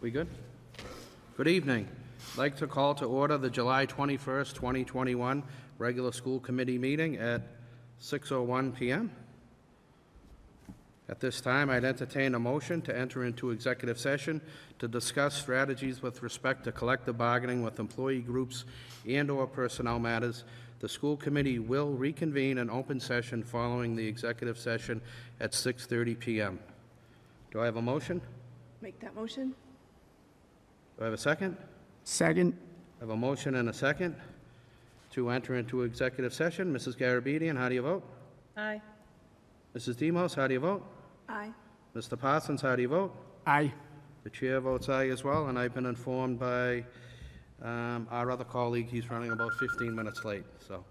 We good? Good evening. I'd like to call to order the July 21st, 2021 regular school committee meeting at 6:01 p.m. At this time, I'd entertain a motion to enter into executive session to discuss strategies with respect to collective bargaining with employee groups and/or personnel matters. The school committee will reconvene in open session following the executive session at 6:30 p.m. Do I have a motion? Make that motion. Do I have a second? Second. I have a motion and a second to enter into executive session. Mrs. Garabedian, how do you vote? Aye. Mrs. Demos, how do you vote? Aye. Mr. Parsons, how do you vote? Aye. The chair votes aye as well, and I've been informed by our other colleague, he's running about 15 minutes late. So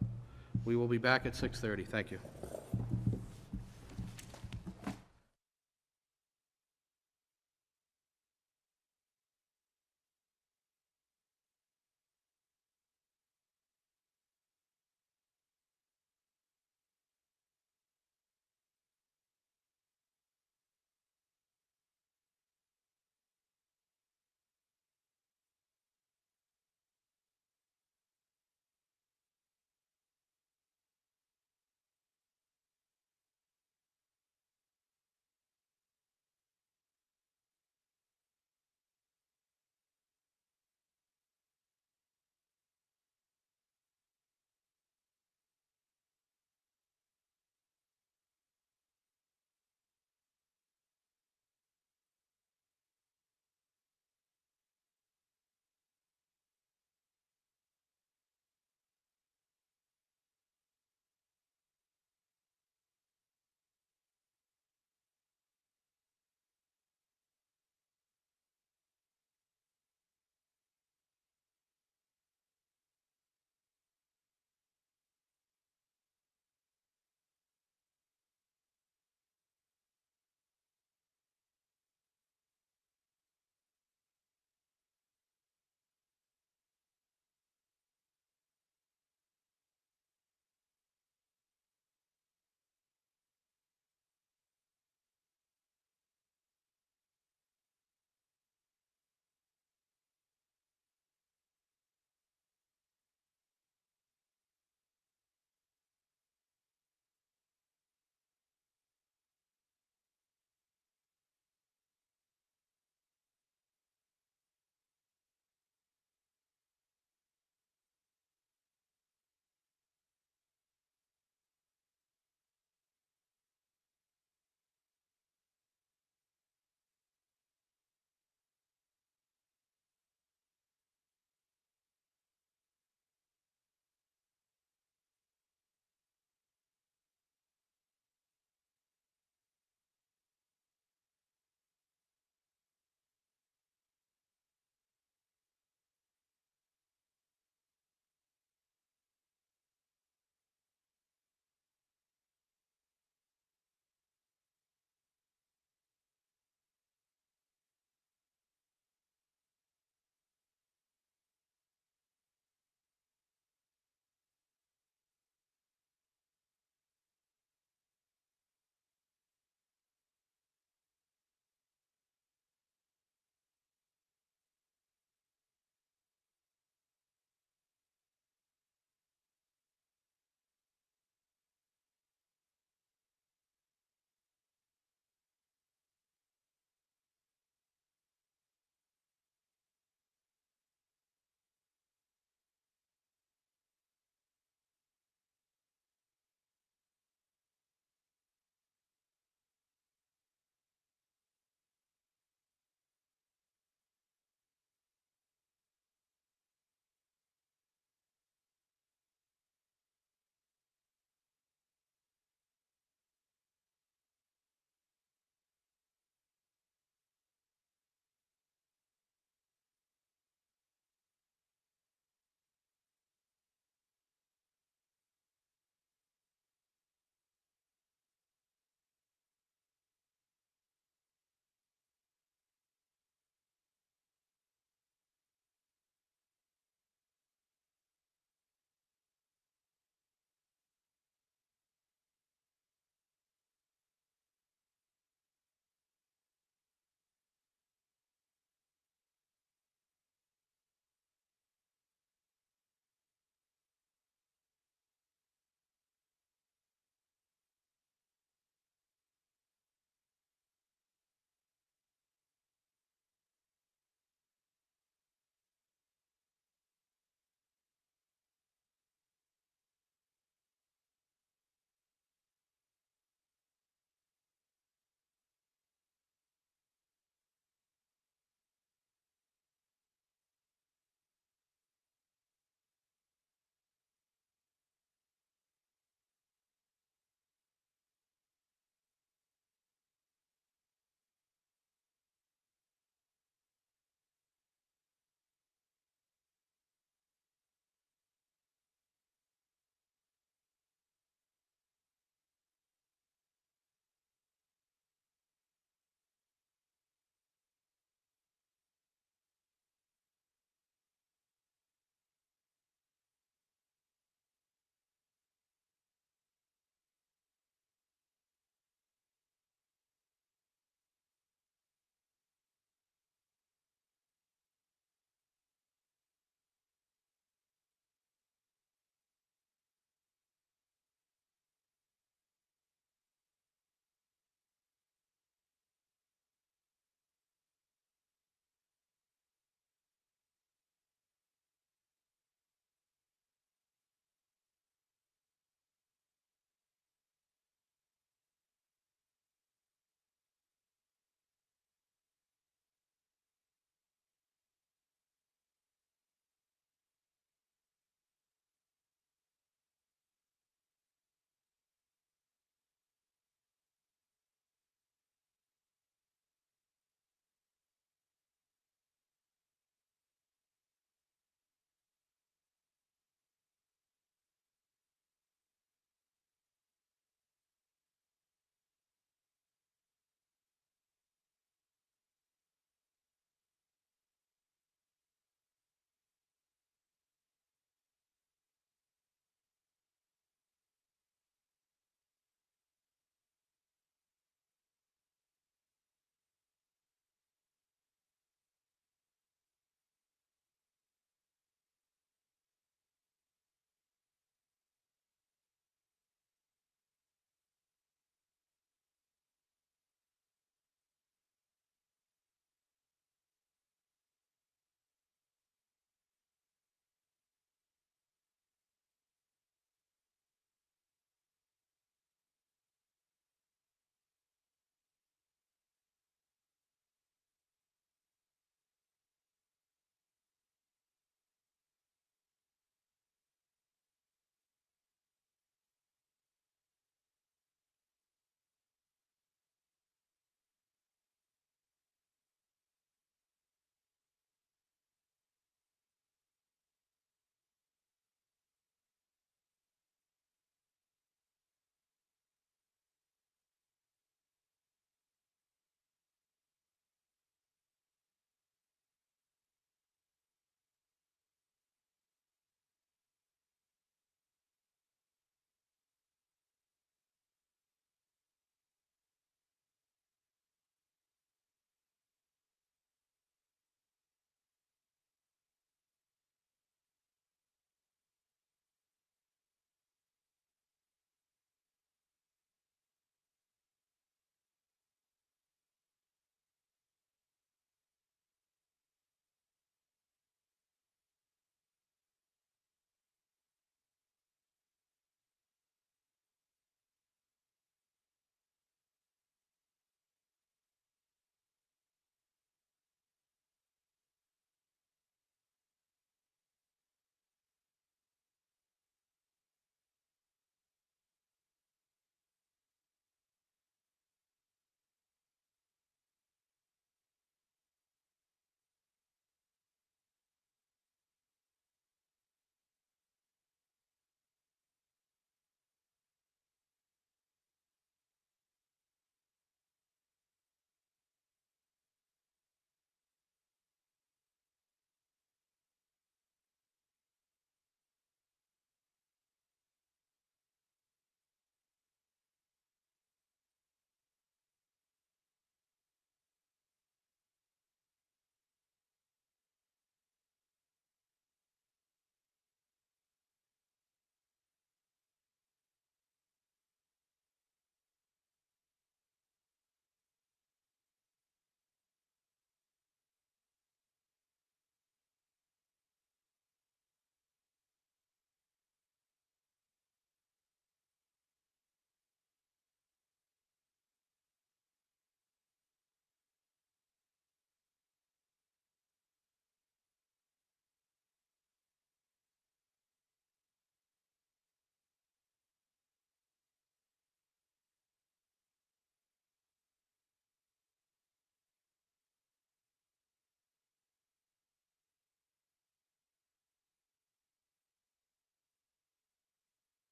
we will be back at 6:30. Thank you.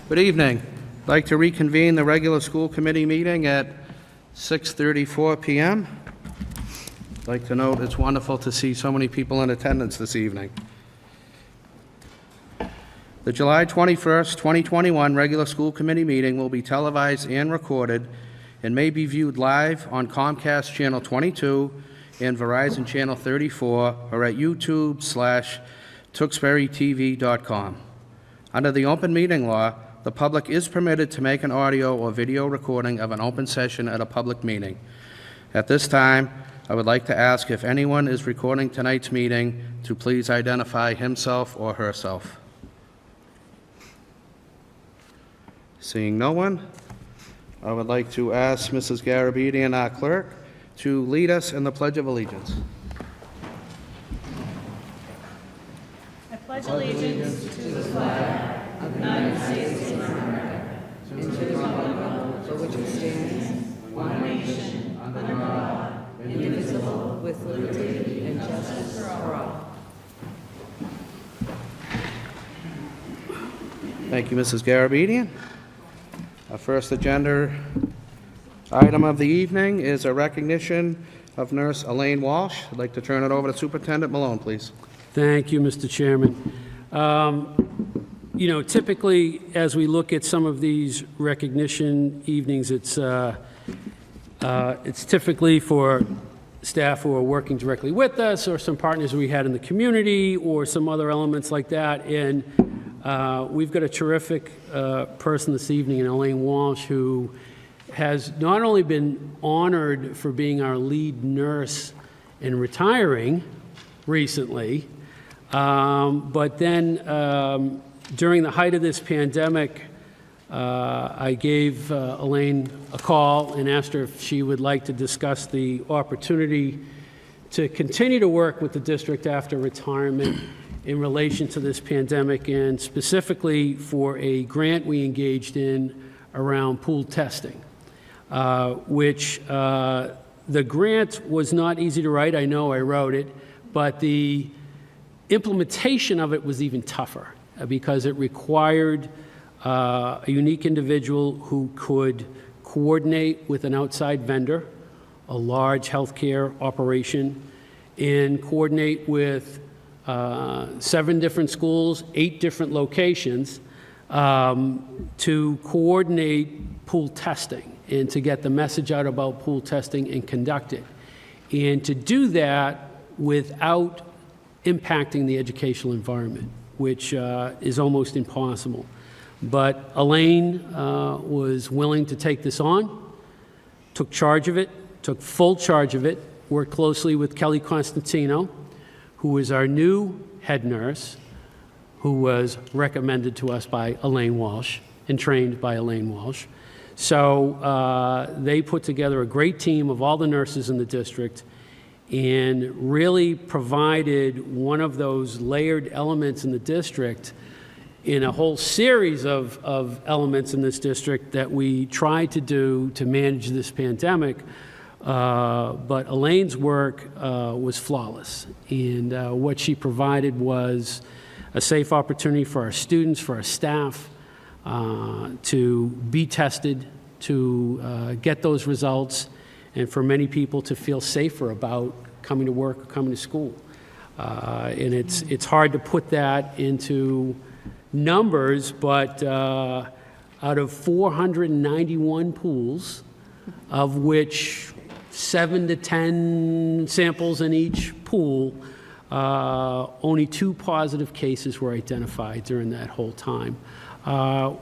Good evening. I'd like to reconvene the regular school committee meeting at 6:34 p.m. I'd like to note it's wonderful to see so many people in attendance this evening. The July 21st, 2021 regular school committee meeting will be televised and recorded and may be viewed live on Comcast Channel 22 and Verizon Channel 34 or at YouTube/TewksburyTV.com. Under the open meeting law, the public is permitted to make an audio or video recording of an open session at a public meeting. At this time, I would like to ask if anyone is recording tonight's meeting to please identify himself or herself. Seeing no one, I would like to ask Mrs. Garabedian, our clerk, to lead us in the Pledge of Allegiance. I pledge allegiance to the flag of the United States of America and to the republic for which it stands, one nation, under God, indivisible, with liberty and justice for all. Thank you, Mrs. Garabedian. Our first agenda item of the evening is a recognition of Nurse Elaine Walsh. I'd like to turn it over to Superintendent Malone, please. Thank you, Mr. Chairman. You know, typically, as we look at some of these recognition evenings, it's typically for staff who are working directly with us or some partners we had in the community or some other elements like that. And we've got a terrific person this evening, Elaine Walsh, who has not only been honored for being our lead nurse and retiring recently, but then during the height of this pandemic, I gave Elaine a call and asked her if she would like to discuss the opportunity to continue to work with the district after retirement in relation to this pandemic, and specifically for a grant we engaged in around pool testing, which the grant was not easy to write. I know I wrote it, but the implementation of it was even tougher because it required a unique individual who could coordinate with an outside vendor, a large healthcare operation, and coordinate with 7 different schools, 8 different locations, to coordinate pool testing and to get the message out about pool testing and conduct it. And to do that without impacting the educational environment, which is almost impossible. But Elaine was willing to take this on, took charge of it, took full charge of it, worked closely with Kelly Constantino, who is our new head nurse, who was recommended to us by Elaine Walsh and trained by Elaine Walsh. So they put together a great team of all the nurses in the district and really provided one of those layered elements in the district in a whole series of elements in this district that we tried to do to manage this pandemic. But Elaine's work was flawless, and what she provided was a safe opportunity for our students, for our staff, to be tested, to get those results, and for many people to feel safer about coming to work or coming to school. And it's hard to put that into numbers, but out of 491 pools, of which 7 to 10 samples in each pool, only 2 positive cases were identified during that whole time,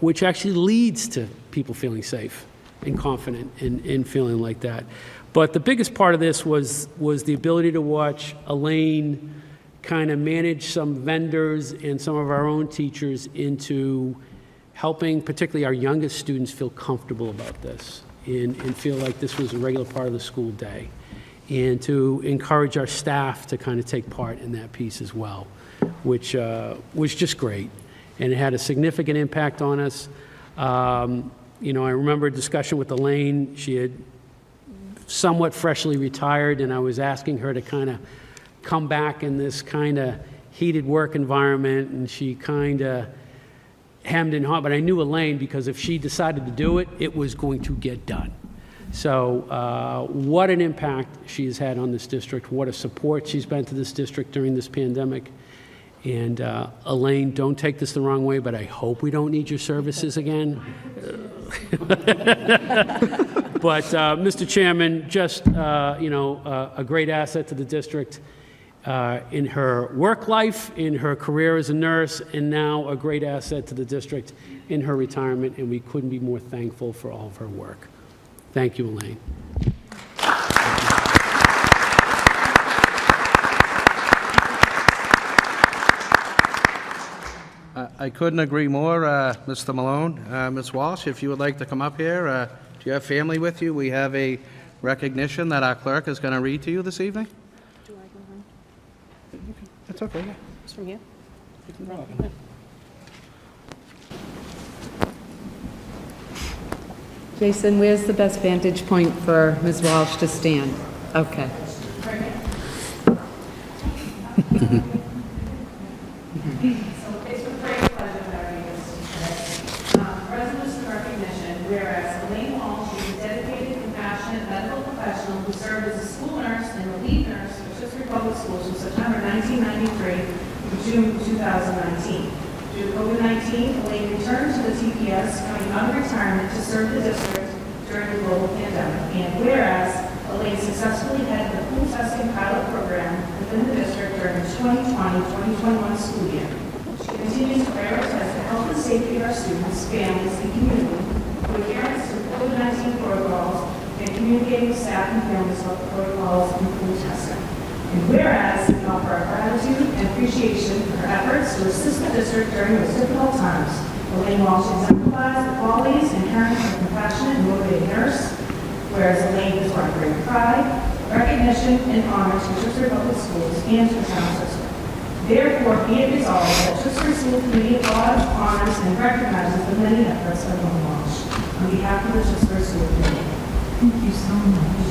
which actually leads to people feeling safe and confident in feeling like that. But the biggest part of this was the ability to watch Elaine kind of manage some vendors and some of our own teachers into helping particularly our youngest students feel comfortable about this and feel like this was a regular part of the school day, and to encourage our staff to kind of take part in that piece as well, which was just great. And it had a significant impact on us. You know, I remember a discussion with Elaine. She had somewhat freshly retired, and I was asking her to kind of come back in this kind of heated work environment, and she kind of hemmed and hawed, but I knew Elaine because if she decided to do it, it was going to get done. So what an impact she has had on this district, what a support she's been to this district during this pandemic. And Elaine, don't take this the wrong way, but I hope we don't need your services again. But, Mr. Chairman, just, a great asset to the district in her work life, in her career as a nurse, and now a great asset to the district in her retirement, and we couldn't be more thankful for all of her work. Thank you, Elaine. I couldn't agree more, Mr. Malone. Ms. Walsh, if you would like to come up here, do you have family with you? We have a recognition that our clerk is going to read to you this evening. Do I go on? That's okay. Yeah. It's from here? Jason, where's the best vantage point for Ms. Walsh to stand? Okay. Resolution of recognition, whereas Elaine Walsh is a dedicated, compassionate medical professional who served as a school nurse and the lead nurse for Pittsburgh Public Schools from September 1993 to June 2019. Due to COVID-19, Elaine returned to the TPS, coming out of retirement to serve the district during the global pandemic. And whereas Elaine successfully headed the pool testing pilot program within the district during the 2020-2021 school year. She continues to prioritize the health and safety of our students, families, and community through adherence to COVID-19 protocols and communicating with staff and families about the protocols and pool testing. And whereas we offer our gratitude and appreciation for her efforts to assist the district during those difficult times, Elaine Walsh exemplifies the qualities inherent in a compassionate and motivated nurse, whereas Elaine has brought great pride, recognition, and honor to Pittsburgh Public Schools and to the town system. Therefore, be it resolved that Pittsburgh School Committee applauds, honors, and recognizes the many efforts of Elaine Walsh. On behalf of the Pittsburgh School Committee, thank you so much.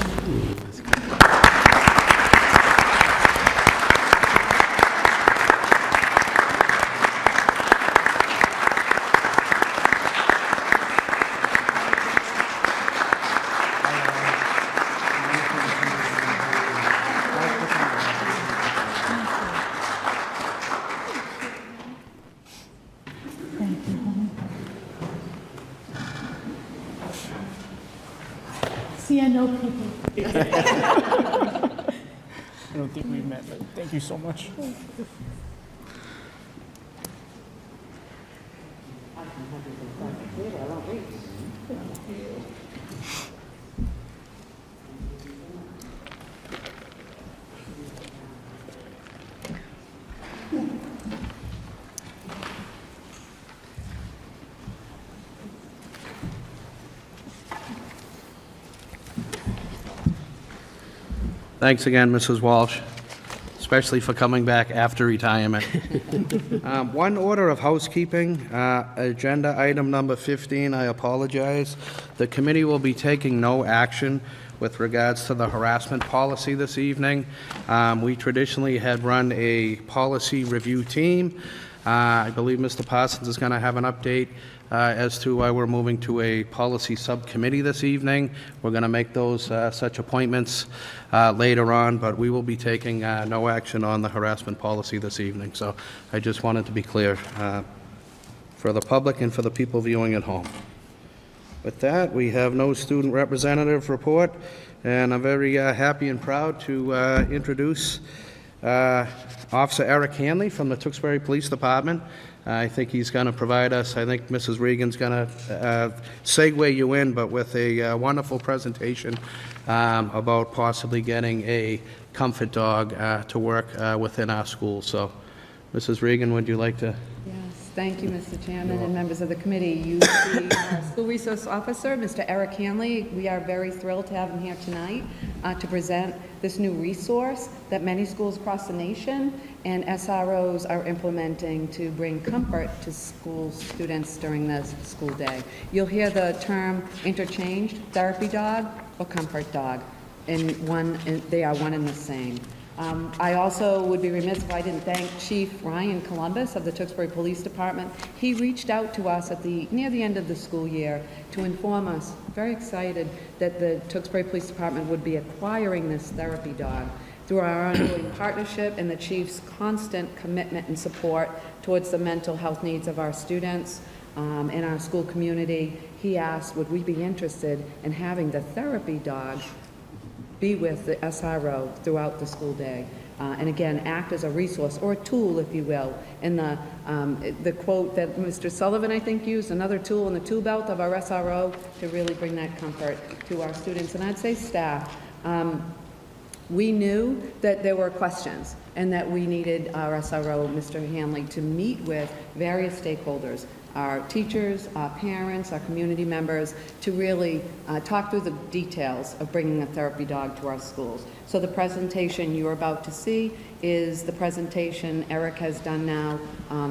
See, I know people. I don't think we've met, but thank you so much. Thanks again, Mrs. Walsh, especially for coming back after retirement. One order of housekeeping, agenda item number 15, I apologize. The committee will be taking no action with regards to the harassment policy this evening. We traditionally had run a policy review team. I believe Mr. Parsons is going to have an update as to why we're moving to a policy subcommittee this evening. We're going to make those such appointments later on, but we will be taking no action on the harassment policy this evening. So I just wanted to be clear for the public and for the people viewing at home. With that, we have no student representative report, and I'm very happy and proud to introduce Officer Eric Hanley from the Tewksbury Police Department. I think he's going to provide us, I think Mrs. Regan's going to segue you in, but with a wonderful presentation about possibly getting a comfort dog to work within our school. So, Mrs. Regan, would you like to? Yes, thank you, Mr. Chairman and members of the committee. You see our School Resource Officer, Mr. Eric Hanley. We are very thrilled to have him here tonight to present this new resource that many schools across the nation and SROs are implementing to bring comfort to school students during the school day. You'll hear the term interchanged, therapy dog or comfort dog, and they are one and the same. I also would be remiss if I didn't thank Chief Ryan Columbus of the Tewksbury Police Department. He reached out to us near the end of the school year to inform us, very excited, that the Tewksbury Police Department would be acquiring this therapy dog. Through our ongoing partnership and the Chief's constant commitment and support towards the mental health needs of our students in our school community, he asked, would we be interested in having the therapy dog be with the SRO throughout the school day, and again, act as a resource or a tool, if you will. And the quote that Mr. Sullivan, I think, used, another tool in the tool belt of our SRO to really bring that comfort to our students, and I'd say staff. We knew that there were questions and that we needed our SRO, Mr. Hanley, to meet with various stakeholders, our teachers, our parents, our community members, to really talk through the details of bringing a therapy dog to our schools. So the presentation you're about to see is the presentation Eric has done now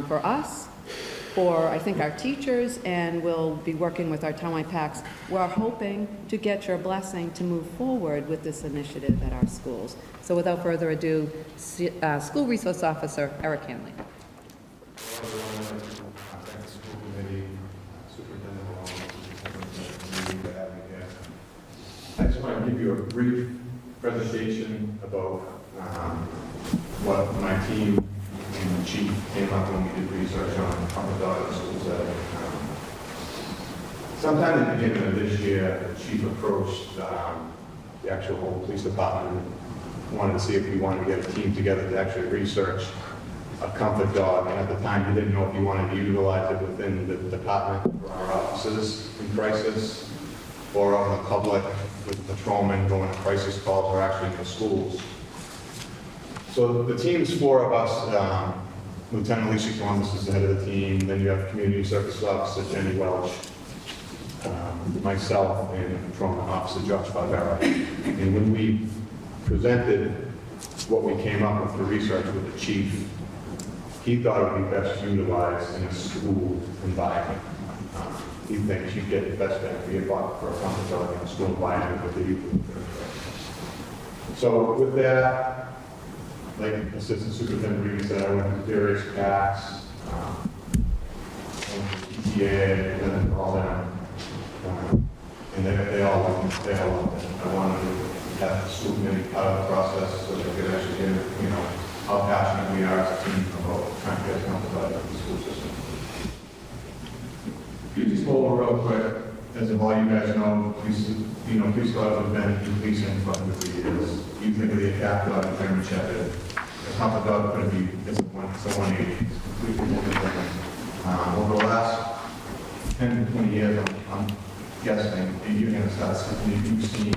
for us, for I think our teachers, and we'll be working with our townwide PACs. We're hoping to get your blessing to move forward with this initiative at our schools. So without further ado, School Resource Officer Eric Hanley. Thank the school committee, Superintendent Malone, Superintendent for having me here. I just want to give you a brief presentation about what my team and the chief came up when we did research on the dog in schools. Sometime at the beginning of this year, the chief approached the actual whole police department, wanted to see if we wanted to get a team together to actually research a comfort dog, and at the time he didn't know if he wanted to utilize it within the department for our officers in crisis, or out in the public with patrolmen going to crisis calls, or actually in the schools. So the team's four of us. Lieutenant Alicia Columbus is the head of the team, then you have Community Service Officer Jenny Welch, myself, and Patrolman Officer Josh Barbera. And when we presented what we came up with the research with the chief, he thought it would be best utilized in a school environment. He thinks you get the best bang for your buck for a comfort dog in a school environment with the youth. So with that, like Assistant Superintendent Reed said, I went to various PACs, PTA, and all that. And they all loved it. I wanted to have the school committee part of the process so they could actually hear, how passionate we are as a team about trying to get comfortable out of the school system. You just go over real quick, as of all you guys know, police dogs have been in policing for 100 years. You think of the attack dog in German Shepherd. A comfort dog could be, it's a 180. It's completely different. Over the last 10 to 20 years, I'm guessing, and you're going to start seeing, you've seen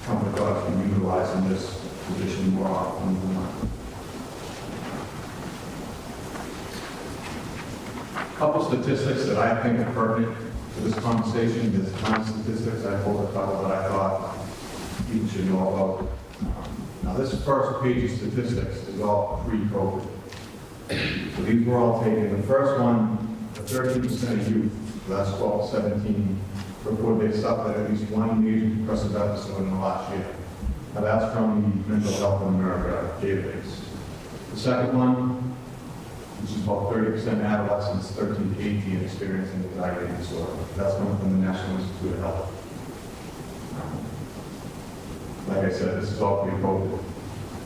comfort dogs being utilized in this position more often than not. A couple statistics that I think are pertinent to this conversation. There's a ton of statistics. I pulled a couple that I thought people should know about. Now this first page of statistics is all pre-COVID. So these were all taken. The first one, the 13% of youth, so that's 12 to 17, reported they suffered at least one major depressive episode in the last year. Now that's from the Mental Health in America database. The second one, which is about 30% adolescents 13 to 18 experiencing anxiety disorder. That's coming from the National Institute of Health. Like I said, this is all pre-COVID.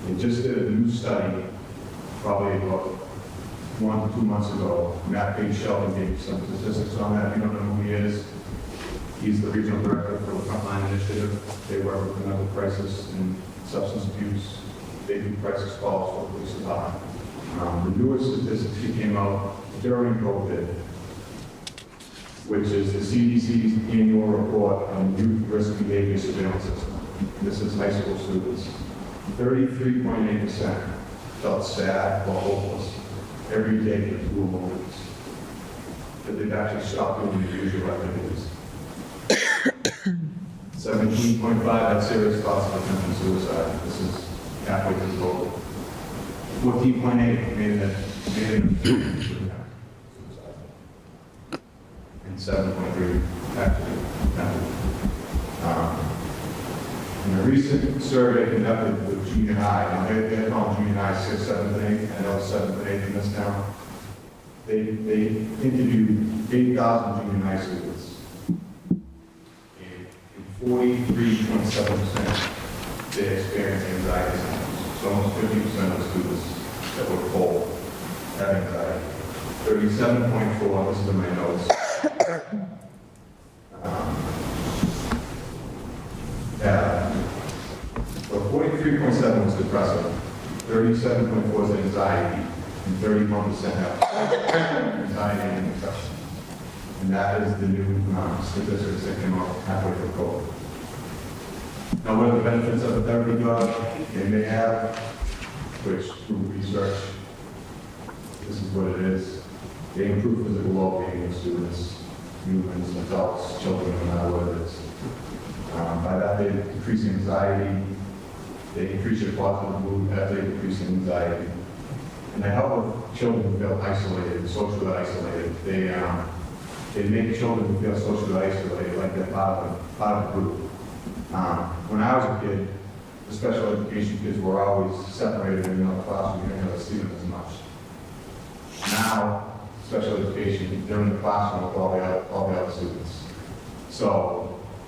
They just did a new study, probably about 1 to 2 months ago. Matt Page Shelton gave some statistics on that. If you don't know who he is, he's the regional director for the Frontline Initiative. They work with mental crisis and substance abuse. They do crisis calls for the police department. The newest statistics he came out during COVID, which is the CDC's annual report on youth risk behavior surveillance system. This is high school students. 33.8% felt sad or hopeless every day for school moments. That they've actually stopped doing their usual activities. 17.5 had serious thoughts of attempting suicide. This is halfway through COVID. 14.8 made it suicide. And 7.3 actually attempted. In the research recent survey conducted with junior high, and they're calling junior high 6th, 7th, and 8th, I know 7th and 8th in this town. They interviewed 8,000 junior high students, and 43.7% they experienced anxiety symptoms. So almost 50% of the students that were polled had anxiety. 37.4, this is in my notes. So 43.7 was depressive, 37.4 was anxiety, and 31% have anxiety and depression. And that is the new statistics that came out halfway through COVID. Now, what are the benefits of a therapy dog? They may have, which through research, this is what it is. They improve physical well-being of students, humans, adults, children, no matter what it is. By that, they decrease anxiety, they increase your positive mood as they decrease anxiety. And they help with children who feel isolated, socially isolated. They make children who feel socially isolated like they're part of a group. When I was a kid, the special education kids were always separated in another classroom. You didn't really see them as much. Now, special education, they're in the classroom with all the other students. So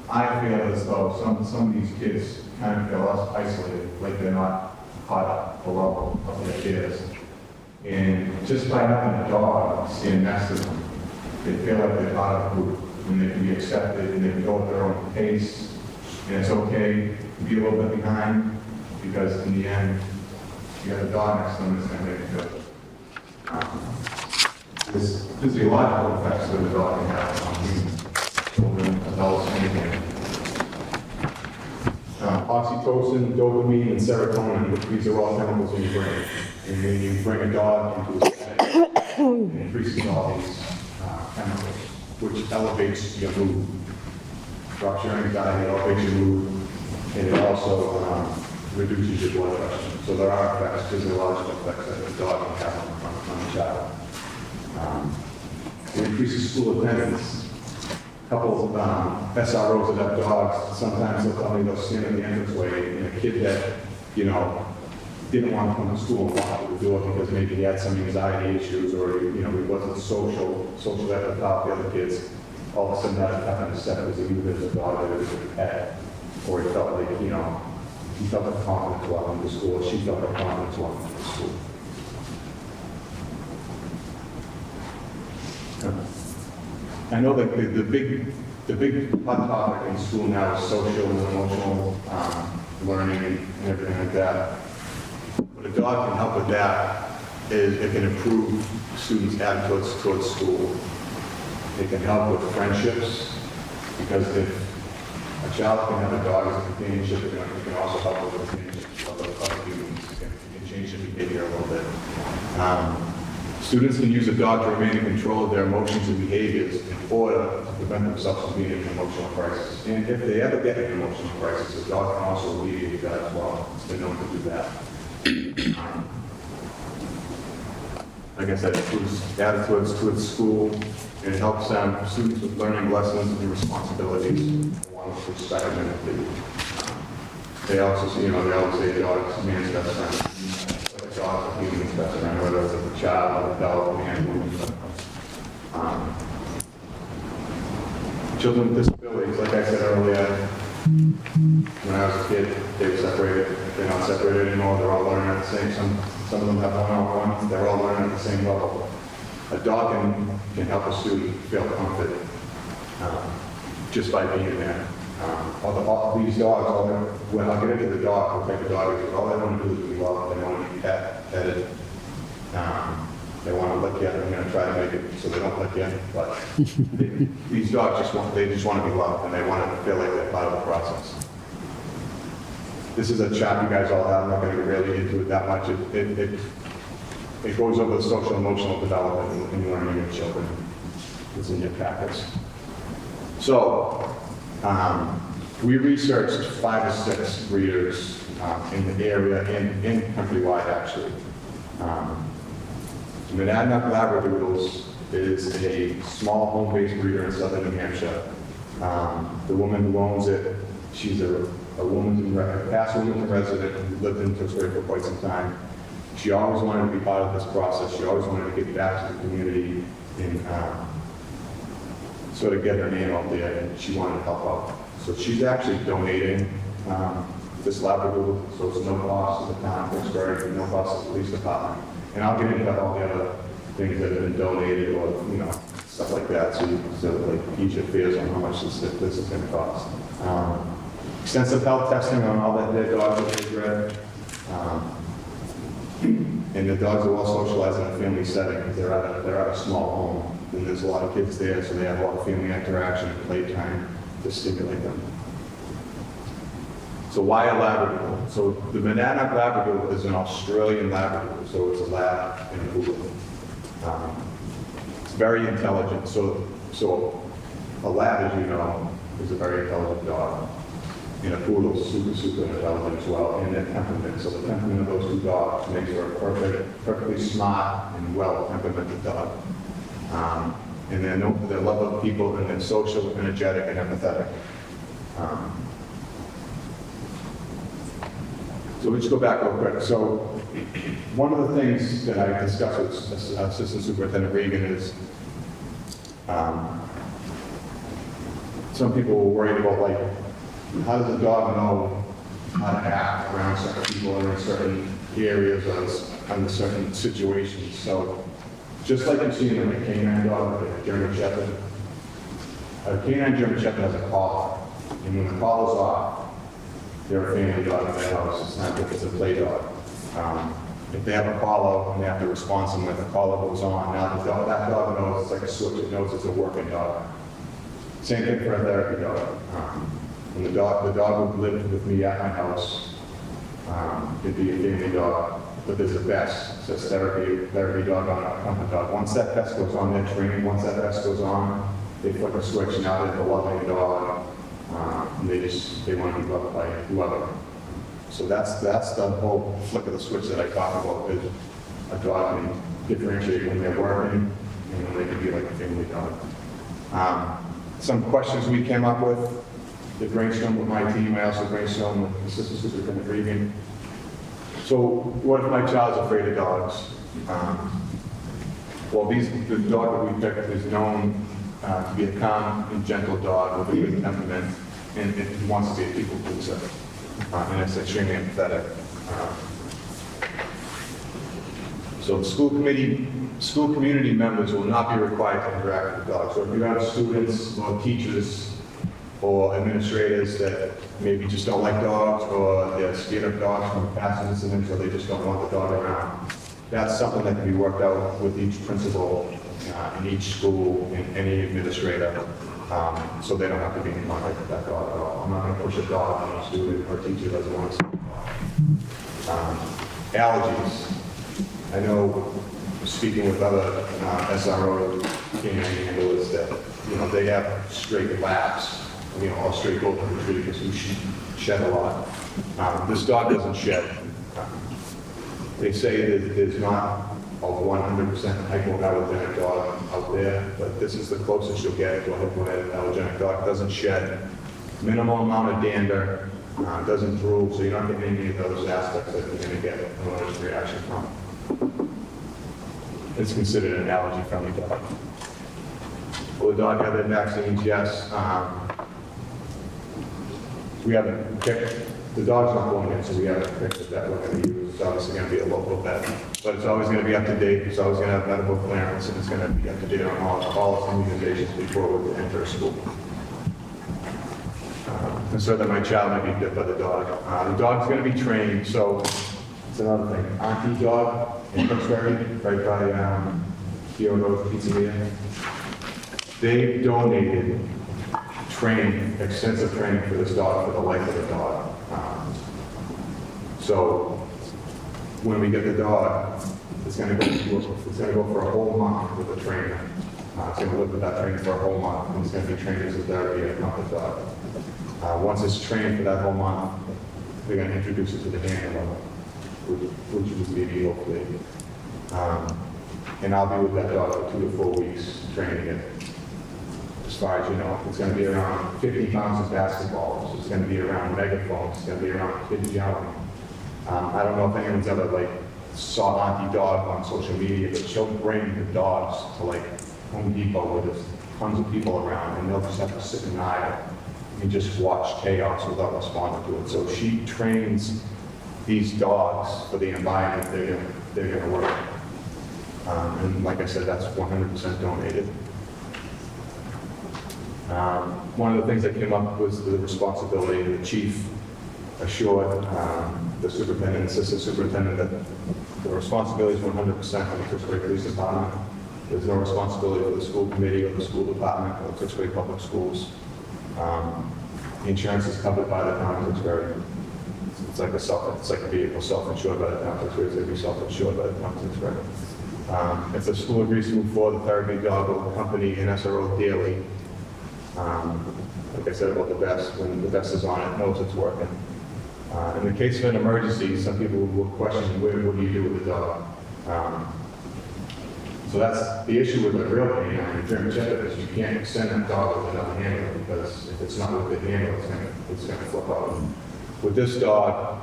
I feel as though some of these kids kind of feel less isolated, like they're not caught up the level of their peers. And just by having a dog stand next to them, they feel like they're part of a group, and they can be accepted, and they can go at their own pace. And it's okay to be a little bit behind, because in the end, you got a dog next to them that's going to make you feel there's physiological effects that the dog can have on humans, children, adults, anything. Oxytocin, dopamine, and serotonin, these are all chemicals in your brain. And when you bring a dog into a setting, it increases all these chemicals, which elevates your mood. Drops your anxiety, elevates your mood, and it also reduces your blood pressure. So there are effects, physiological effects that the dog can have on the child. It increases school attendance. A couple of SROs that have dogs, sometimes they'll tell me they'll stand in the entranceway, and a kid that, didn't want to come to school and walk through the door because maybe he had some anxiety issues, or, he wasn't social at the top of the other kids, all of a sudden that happened to step as a either as a dog or as a pet, or he felt like, he felt like confidence walking to school, she felt like confidence walking to school. I know that the big hot topic in school now is social and emotional learning and everything like that. What a dog can help with that is it can improve students' attitudes towards school. It can help with friendships, because if a child can have a dog as a companionship, it can also help with companionship of other humans. It can change their behavior a little bit. Students can use a dog to remain in control of their emotions and behaviors in order to prevent themselves from being in an emotional crisis. And if they ever get an emotional crisis, the dog can also alleviate that as well. It's been known to do that. Like I said, it improves attitudes towards school, and it helps students with learning lessons and responsibilities, along with perspective and empathy. They also say, they always say dog's man's best friend. Like a dog's a human's best friend, whether it's a child, a dog, a man, woman. Children with disabilities, like I said earlier, when I was a kid, they were separated. They're not separated anymore. They're all learning at the same. Some of them have one-on-one. They're all learning at the same level. A dog can help a student feel comfort just by being there. All these dogs, when I get into the dog, what type of dog is, all they want to do is be loved. They want to be petted. They want to lick you. I'm going to try to make it so they don't lick you. But these dogs just want to be loved, and they want to feel like they're part of the process. This is a chart you guys all have. I'm not going to get really into it that much. It goes over the social emotional development and learning of children. It's in your packets. So, we researched 5 or 6 breeders in the area and countrywide, actually. Monadnock Labradoodles is a small home-based breeder in southern New Hampshire. The woman who owns it, she's a a past Wilmington resident who lived in Tewksbury for quite some time. She always wanted to be part of this process. She always wanted to give back to the community and sort of get her name out there, and she wanted to help out. So she's actually donating this Labradoodle, so it's no cost to the town of Tewksbury, and no cost to the police department. And I'll get into all the other things that have been donated, or stuff like that, so like each of fears on how much this is going to cost. Extensive health testing on all that their dogs that they bred. And the dogs are all socialized in a family setting because they're at a small home. And there's a lot of kids there, so they have a lot of family interaction and playtime to stimulate them. So why a Labradoodle? So the Monadnock Labradoodle is an Australian Labradoodle, so it's a lab and a poodle. It's very intelligent. So a lab, as you know, is a very intelligent dog. And a poodle is super intelligent as well, and their temperament. So the temperament of those two dogs makes her a perfectly smart and well-temperamented dog. And they're love of people, and they're social, energetic, and empathetic. So let's go back real quick. So one of the things that I discussed with Assistant Superintendent Regan is some people were worried about, like, how does a dog know how to act around certain people or in certain areas or under certain situations? So just like you've seen in a canine dog, like a German Shepherd, a canine German Shepherd has a collar. And when the collar's off, they're a family dog in their house. It's not because it's a play dog. If they have a collar and they have to respond to something, the collar goes on. Now that dog knows it's like a switch. It knows it's a working dog. Same thing for a therapy dog. When the dog would live with me at my house, it'd be a family dog, but there's a vest. It says therapy dog on a comfort dog. Once that vest goes on, they're training. Once that vest goes on, they flip a switch. Now they're a loving dog, and they want to be loved by whoever. So that's the whole flick of the switch that I talk about. Is a dog can differentiate when they're working and when they can be like a family dog. Some questions we came up with. The brainstorm with my team. I also brainstormed with Assistant Superintendent Regan. So what if my child's afraid of dogs? Well, the dog that we picked is known to be a calm and gentle dog with a good temperament, and it wants to be a people pleaser, and it's extremely empathetic. So the school community members will not be required to interact with dogs. So if you have students or teachers or administrators that maybe just don't like dogs, or they're scared of dogs from past incidents, or they just don't want the dog around, that's something that can be worked out with each principal in each school and any administrator, so they don't have to be in contact with that dog at all. I'm not going to push a dog on a student or teacher that doesn't want to see a dog. Allergies. I know, speaking with other SRO canine handlers, that they have straight labs. All straight golden retrievers who shed a lot. This dog doesn't shed. They say that there's not a 100% hypoallergenic dog out there, but this is the closest you'll get to a hypoallergenic dog. It doesn't shed. Minimal amount of dander. Doesn't drool, so you're not getting any of those aspects that you're going to get an allergic reaction from. It's considered an allergy-friendly dog. Will the dog have their vaccines? Yes. We haven't picked, the dog's not going in, so we haven't picked the vet we're going to use. It's obviously going to be a local vet, but it's always going to be up to date. It's always going to have medical clearance, and it's going to be up to date on all its immunizations before we enter school. And so that my child might be bit by the dog. The dog's going to be trained, so it's another thing. Auntie Dog in Tewksbury, right by Theodore's Pizzeria. They donated extensive training for this dog for the life of the dog. So when we get the dog, it's going to go for a whole month with a trainer. It's going to live with that trainer for a whole month, and it's going to be trained as a therapy and not the dog. Once it's trained for that whole month, they're going to introduce it to the handler, which is me, hopefully. And I'll be with that dog for 2 to 4 weeks, training it. far as you know. It's going to be around 50 pounds of basketballs. It's going to be around megaphones. It's going to be around kids yelling. I don't know if anyone's ever like saw Auntie Dog on social media, but she'll bring the dogs to like Home Depot where there's tons of people around, and they'll just have to sit in an aisle and just watch chaos without responding to it. So she trains these dogs for the environment they're going to work in. And like I said, that's 100% donated. One of the things that came up was the responsibility, and the chief assured the superintendent, assistant superintendent, that the responsibility is 100% on the Tewksbury Police Department. There's no responsibility for the school committee or the school department or the Tewksbury Public Schools. The insurance is covered by the town of Tewksbury. It's like a vehicle self-insured by the town of Tewksbury. It's going to be self-insured by the town of Tewksbury. If the school agrees to move forward, the therapy dog will accompany an SRO daily. Like I said about the vest, when the vest is on, it knows it's working. In the case of an emergency, some people will question, what do you do with the dog? So that's the issue with the real canine and German Shepherd, is you can't extend that dog with another handler, because if it's not with the handler, it's going to flip out. With this dog,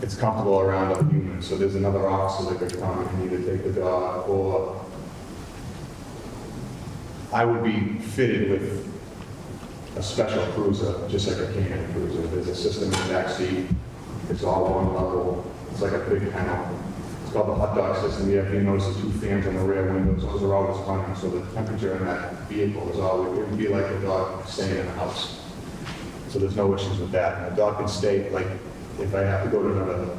it's comfortable around other humans, so there's another officer that could come and either take the dog, or I would be fitted with a special cruiser, just like a canine cruiser. There's a system in the back seat. It's all one level. It's like a big kennel. It's called the hot dog system. You notice the two fans on the rear windows. Those are always running, so the temperature in that vehicle is always, it would be like a dog staying in the house. So there's no issues with that. And the dog can stay, like, if I have to go to another,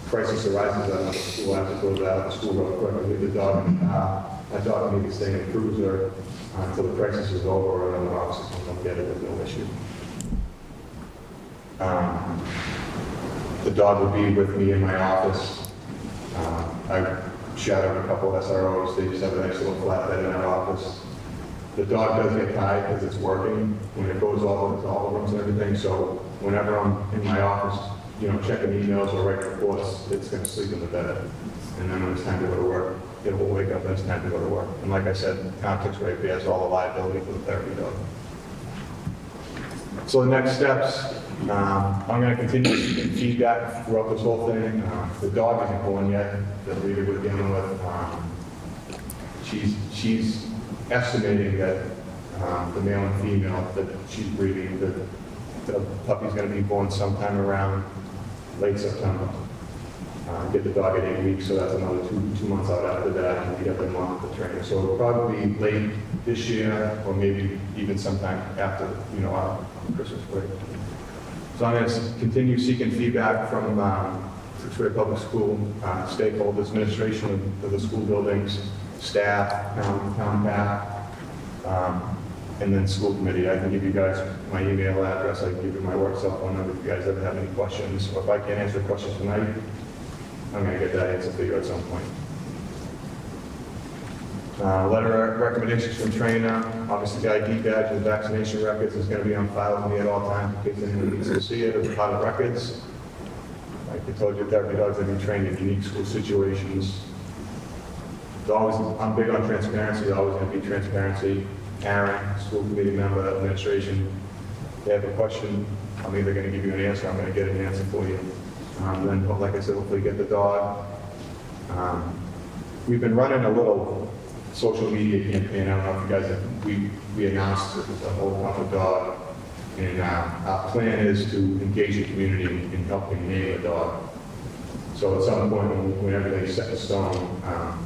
crisis arises at another school, I have to go to that other school real quick, I leave the dog in the car. That dog may be staying in the cruiser until the crisis is over, or another officer can come get it with no issue. The dog would be with me in my office. I shadowed a couple of SROs. They just have a nice little flatbed in our office. The dog does get tired because it's working when it goes all over all the rooms and everything. So whenever I'm in my office, checking emails or writing reports, it's going to sleep in the bed. And then when it's time to go to work, it will wake up and it's time to go to work. And like I said, town Tewksbury bears all the liability for the therapy dog. So the next steps, I'm going to continue to get feedback throughout this whole thing. The dog isn't born yet, that we're dealing with. She's estimating that the male and female that she's breeding, the puppy's going to be born sometime around late September. Get the dog at 8 weeks, so that's another two months out after that, and we get them off the trainer. So it'll probably be late this year, or maybe even sometime after, our Christmas break. So I'm going to continue seeking feedback from Tewksbury Public School stakeholders, administration of the school buildings, staff, town back, and then school committee. I can give you guys my email address. I can give you my work cell phone number if you guys ever have any questions. Or if I can't answer questions tonight, I'm going to get that answer for you at some point. Letter of recommendations from trainer. Obviously, the ID badge and vaccination records is going to be on file with me at all times in case anyone needs to see it as a part of records. Like I told you, therapy dogs have been trained in unique school situations. I'm big on transparency. There's always going to be transparency. Parent, school committee member, administration. If they have a question, I'm either going to give you an answer, I'm going to get an answer for you. Then, like I said, hopefully get the dog. We've been running a little social media campaign. I don't know if you guys have, we announced the whole Come with Dog. And our plan is to engage the community in helping name a dog. So at some point, when everything's set in stone,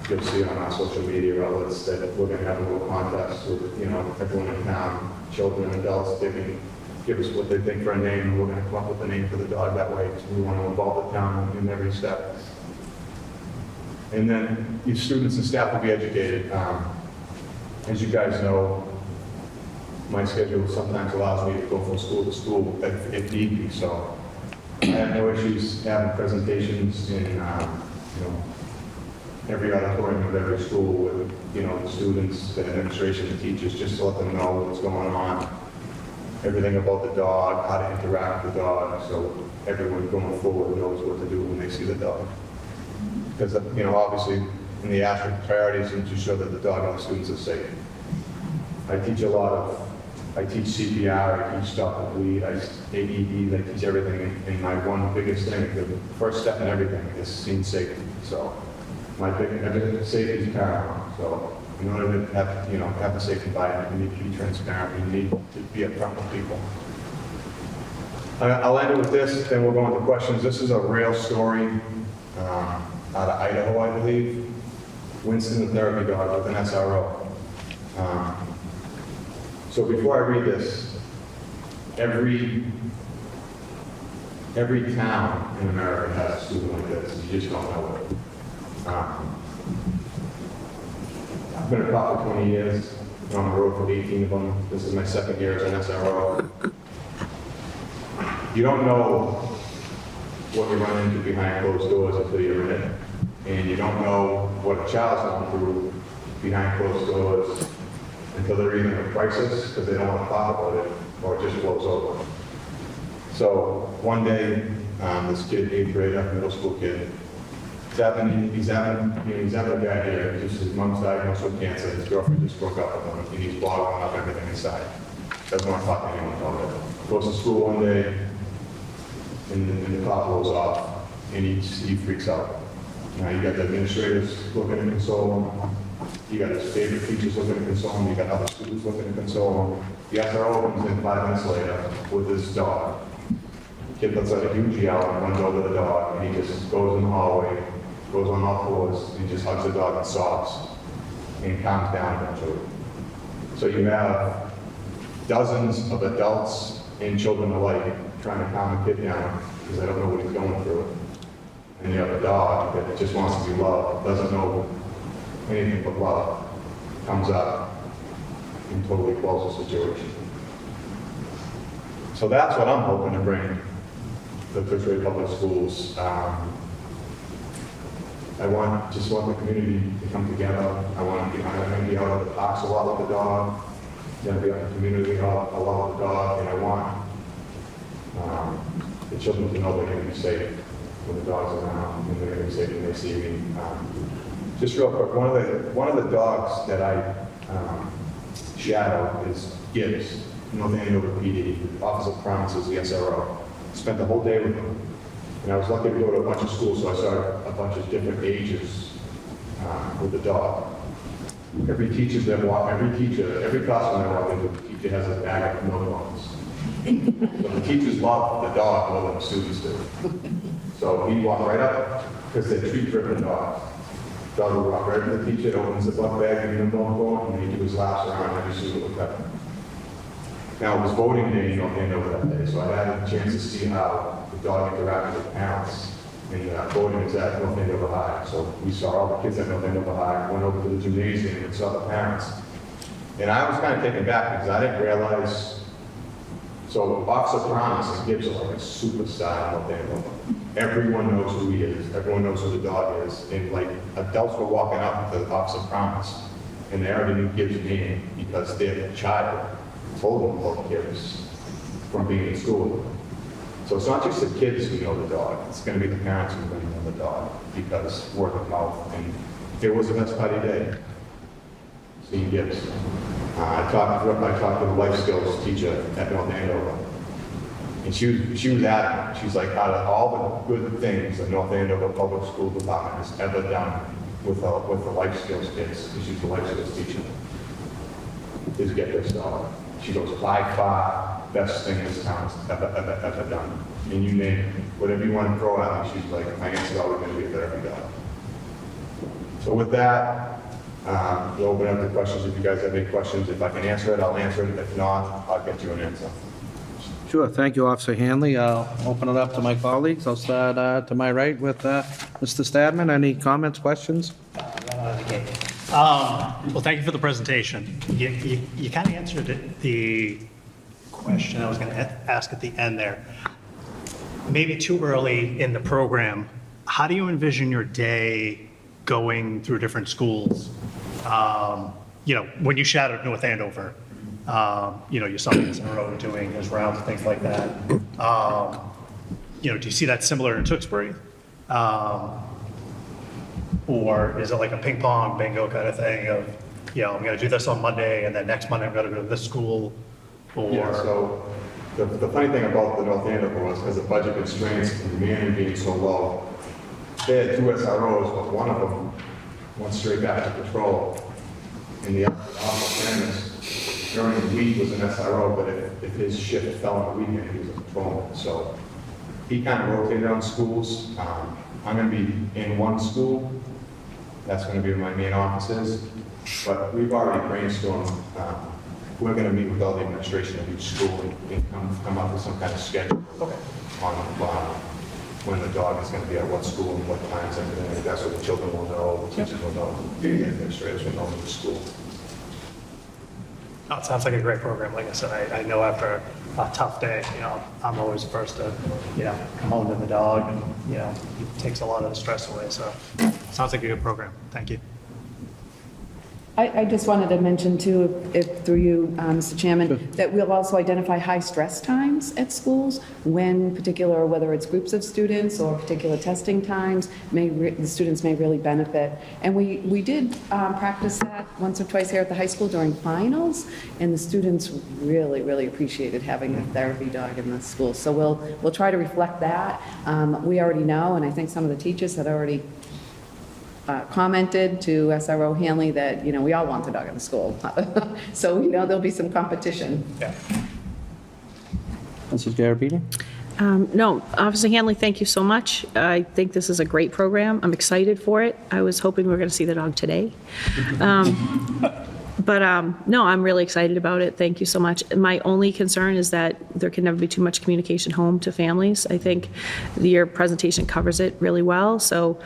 you'll see on our social media outlets that we're going to have a little contest with, everyone in town, children and adults. They can give us what they think for a name, and we're going to come up with a name for the dog that way. So we want to involve the town in every step. And then your students and staff will be educated. As you guys know, my schedule sometimes allows me to go from school to school if need be. So I have no issues having presentations in, every auditorium of every school with, the students, the administration, the teachers, just to let them know what's going on, everything about the dog, how to interact with the dog, so everyone going forward knows what to do when they see the dog. Because, obviously, in the ASHRAE priorities is to show that the dog and the students are safe. I teach CPR, I teach stop the bleed, AED, I teach everything. And my one biggest thing, the first step in everything is scene safety. So safety is paramount. So in order to have a safe environment, you need to be transparent, you need to be upfront with people. I'll end it with this, then we'll go into questions. This is a real story out of Idaho, I believe. Winston, the therapy dog, with an SRO. So before I read this, every town in America has a student like this. You just don't know it. I've been a cop for 20 years. Been on the road for 18 of them. This is my second year as an SRO. You don't know what you run into behind closed doors until you're in it. And you don't know what a child's going through behind closed doors until they're either in a crisis because they don't want to talk about it, or it just blows over. So one day, this kid, 8th grader, middle school kid, he's having a bad year. His mom's diagnosed with cancer. His girlfriend just broke up with him, and he's bottling up everything inside. Doesn't want to talk to anyone about it. Goes to school one day, and the cop rolls off, and he freaks out. Now you got the administrators looking to console him. You got his favorite teachers looking to console him. You got other students looking to console him. The SRO comes in 5 minutes later with his dog. The kid lets out a huge yell and runs over the dog, and he just goes in the hallway, goes on all fours, and he just hugs the dog and sobs, and calms down eventually. So you have dozens of adults and children alike trying to calm a kid down because they don't know what he's going through. And you have a dog that just wants to be loved, doesn't know anything but love, comes up and totally quells the situation. So that's what I'm hoping to bring to the Fifth Public Schools. I just want the community to come together. I'm going to be out at the parks a lot with the dog. I'm going to be out in the community a lot with the dog, and I want the children to know they're going to be safe when the dog's around, and they're going to be safe when they see me. Just real quick, one of the dogs that I shadow is Gibbs, North Andover PD, Office of Promises, the SRO. Spent the whole day with him. And I was lucky to go to a bunch of schools, so I saw a bunch of different ages with the dog. Every classroom I walk into, the teacher has a bag of milk bones. So the teachers love the dog more than the students do. So he walked right up, because they're tree-driven dogs. Dog would walk right up to the teacher, opens the book bag, give him a milk bone, and he'd do his laps around every student looked up. Now, it was voting day in North Andover that day, so I had a chance to see how the dog interacted with parents. And voting is at North Andover High. So we saw all the kids at North Andover High, went over to the gymnasium and saw the parents. And I was kind of taken back because I didn't realize. So Officer Promise and Gibbs are like a superstar in North Andover. Everyone knows who he is. Everyone knows who the dog is. And like adults were walking up to Officer Promise, and they already knew Gibbs' name because their child told them about Gibbs from being in school with him. So it's not just the kids who know the dog, it's going to be the parents who are going to know the dog because word of mouth. And it was the best party day, seeing Gibbs. I talked to the life skills teacher at North Andover, and she was adamant. She's like, out of all the good things the North Andover Public School Department has ever done with the life skills kids, because she's the life skills teacher, is get this dog. She goes, by far, best thing this town's ever done. And you name it. Whatever you want to throw at me, she's like, my answer's always going to be a therapy dog. So with that, we'll open up to questions if you guys have any questions. If I can answer it, I'll answer it. If not, I'll get you an answer. Sure, thank you, Officer Hanley. I'll open it up to my colleagues. I'll start to my right with Mr. Stadman. Any comments, questions? Well, thank you for the presentation. You kind of answered the question I was going to ask at the end there. Maybe too early in the program, how do you envision your day going through different schools? When you shadowed North Andover, you saw this in a row doing his rounds and things like that. Do you see that similar in Tewksbury? Or is it like a ping pong bingo kind of thing of I'm going to do this on Monday, and then next Monday I'm going to go to this school, or? Yeah, so the funny thing about the North Andover was because of budget constraints and demand being so low, they had 2 SROs, but one of them went straight back to patrol. And the officer premise during the week was an SRO, but if his shift fell on the weekend, he was a patrolman. So he kind of rotated on schools. I'm going to be in one school. That's going to be where my main office is. But we've already brainstormed. We're going to meet with all the administration of each school and come up with some kind of schedule on when the dog is going to be at what school and what times, and everything like that, so the children will know, the teachers will know, the administrators will know the school. Oh, it sounds like a great program. Like I said, I know after a tough day, I'm always the first to, come home to the dog, and, it takes a lot of the stress away. So sounds like a good program. Thank you. I just wanted to mention too, if through you, Mr. Chairman, that we'll also identify high stress times at schools when particular, whether it's groups of students or particular testing times, the students may really benefit. And we did practice that once or twice here at the high school during finals, and the students really, really appreciated having a therapy dog in the school. So we'll try to reflect that. We already know, and I think some of the teachers had already commented to SRO Hanley that, we all want the dog in the school. So, there'll be some competition. Yeah. Mrs. Garabedian? No, Officer Hanley, thank you so much. I think this is a great program. I'm excited for it. I was hoping we were going to see the dog today. But no, I'm really excited about it. Thank you so much. My only concern is that there can never be too much communication home to families. I think your presentation covers it really well. So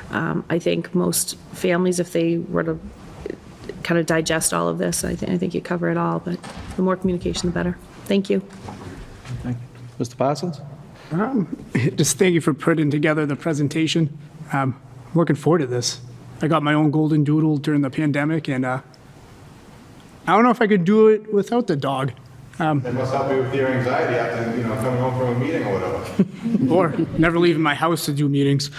I think most families, if they were to kind of digest all of this, I think you cover it all. But the more communication, the better. Thank you. Thank you. Mr. Parsons? Just thank you for putting together the presentation. Looking forward to this. I got my own golden doodle during the pandemic, and I don't know if I could do it without the dog. That must help you with your anxiety after, coming home from a meeting or whatever. Or never leaving my house to do meetings.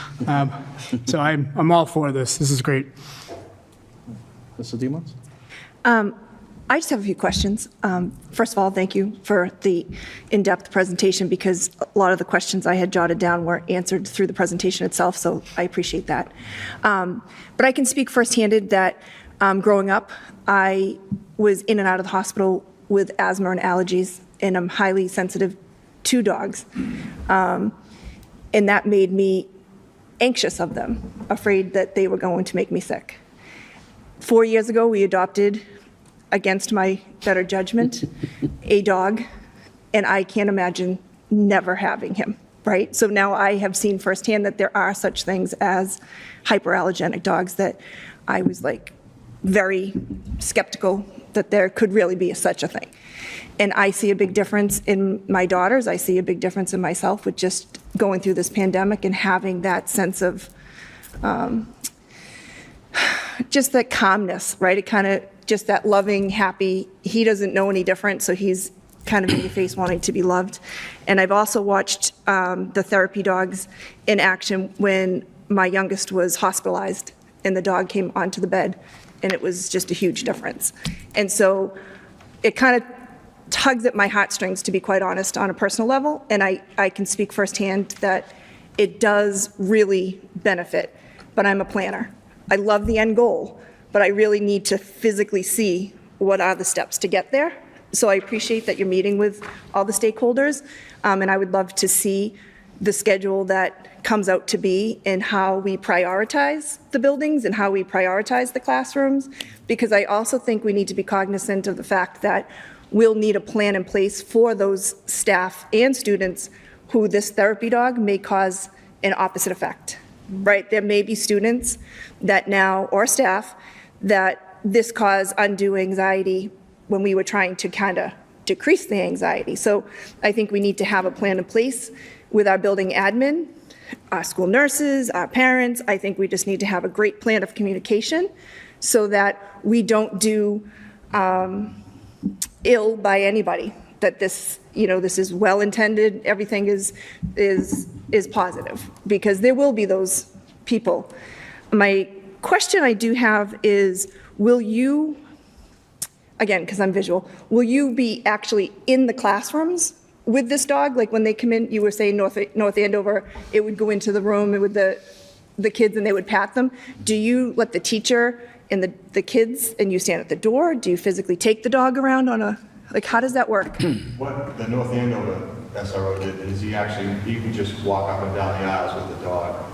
So I'm all for this. This is great. Mr. Demons? I just have a few questions. First of all, thank you for the in-depth presentation, because a lot of the questions I had jotted down were answered through the presentation itself, so I appreciate that. But I can speak firsthand that growing up, I was in and out of the hospital with asthma and allergies, and I'm highly sensitive to dogs. And that made me anxious of them, afraid that they were going to make me sick. 4 years ago, we adopted, against my better judgment, a dog, and I can't imagine never having him, right? So now I have seen firsthand that there are such things as hyperallergenic dogs that I was very skeptical that there could really be such a thing. And I see a big difference in my daughters. I see a big difference in myself with just going through this pandemic and having that sense of just that calmness, right? It kind of just that loving, happy, he doesn't know any different, so he's kind of in your face wanting to be loved. And I've also watched the therapy dogs in action when my youngest was hospitalized and the dog came onto the bed, and it was just a huge difference. And so it kind of tugs at my heartstrings, to be quite honest, on a personal level, and I can speak firsthand that it does really benefit, but I'm a planner. I love the end goal, but I really need to physically see what are the steps to get there. So I appreciate that you're meeting with all the stakeholders, and I would love to see the schedule that comes out to be and how we prioritize the buildings and how we prioritize the classrooms, because I also think we need to be cognizant of the fact that we'll need a plan in place for those staff and students who this therapy dog may cause an opposite effect, right? There may be students that now, or staff, that this caused undue anxiety when we were trying to kind of decrease the anxiety. So I think we need to have a plan in place with our building admin, our school nurses, our parents. I think we just need to have a great plan of communication so that we don't do ill by anybody, that this, this is well-intended, everything is positive, because there will be those people. My question I do have is, will you, again, because I'm visual, will you be actually in the classrooms with this dog? Like when they come in, you were saying North Andover, it would go into the room with the kids and they would pat them. Do you let the teacher and the kids and you stand at the door? Do you physically take the dog around on a, like how does that work? What the North Andover SRO did is he could just walk up and down the aisles with the dog,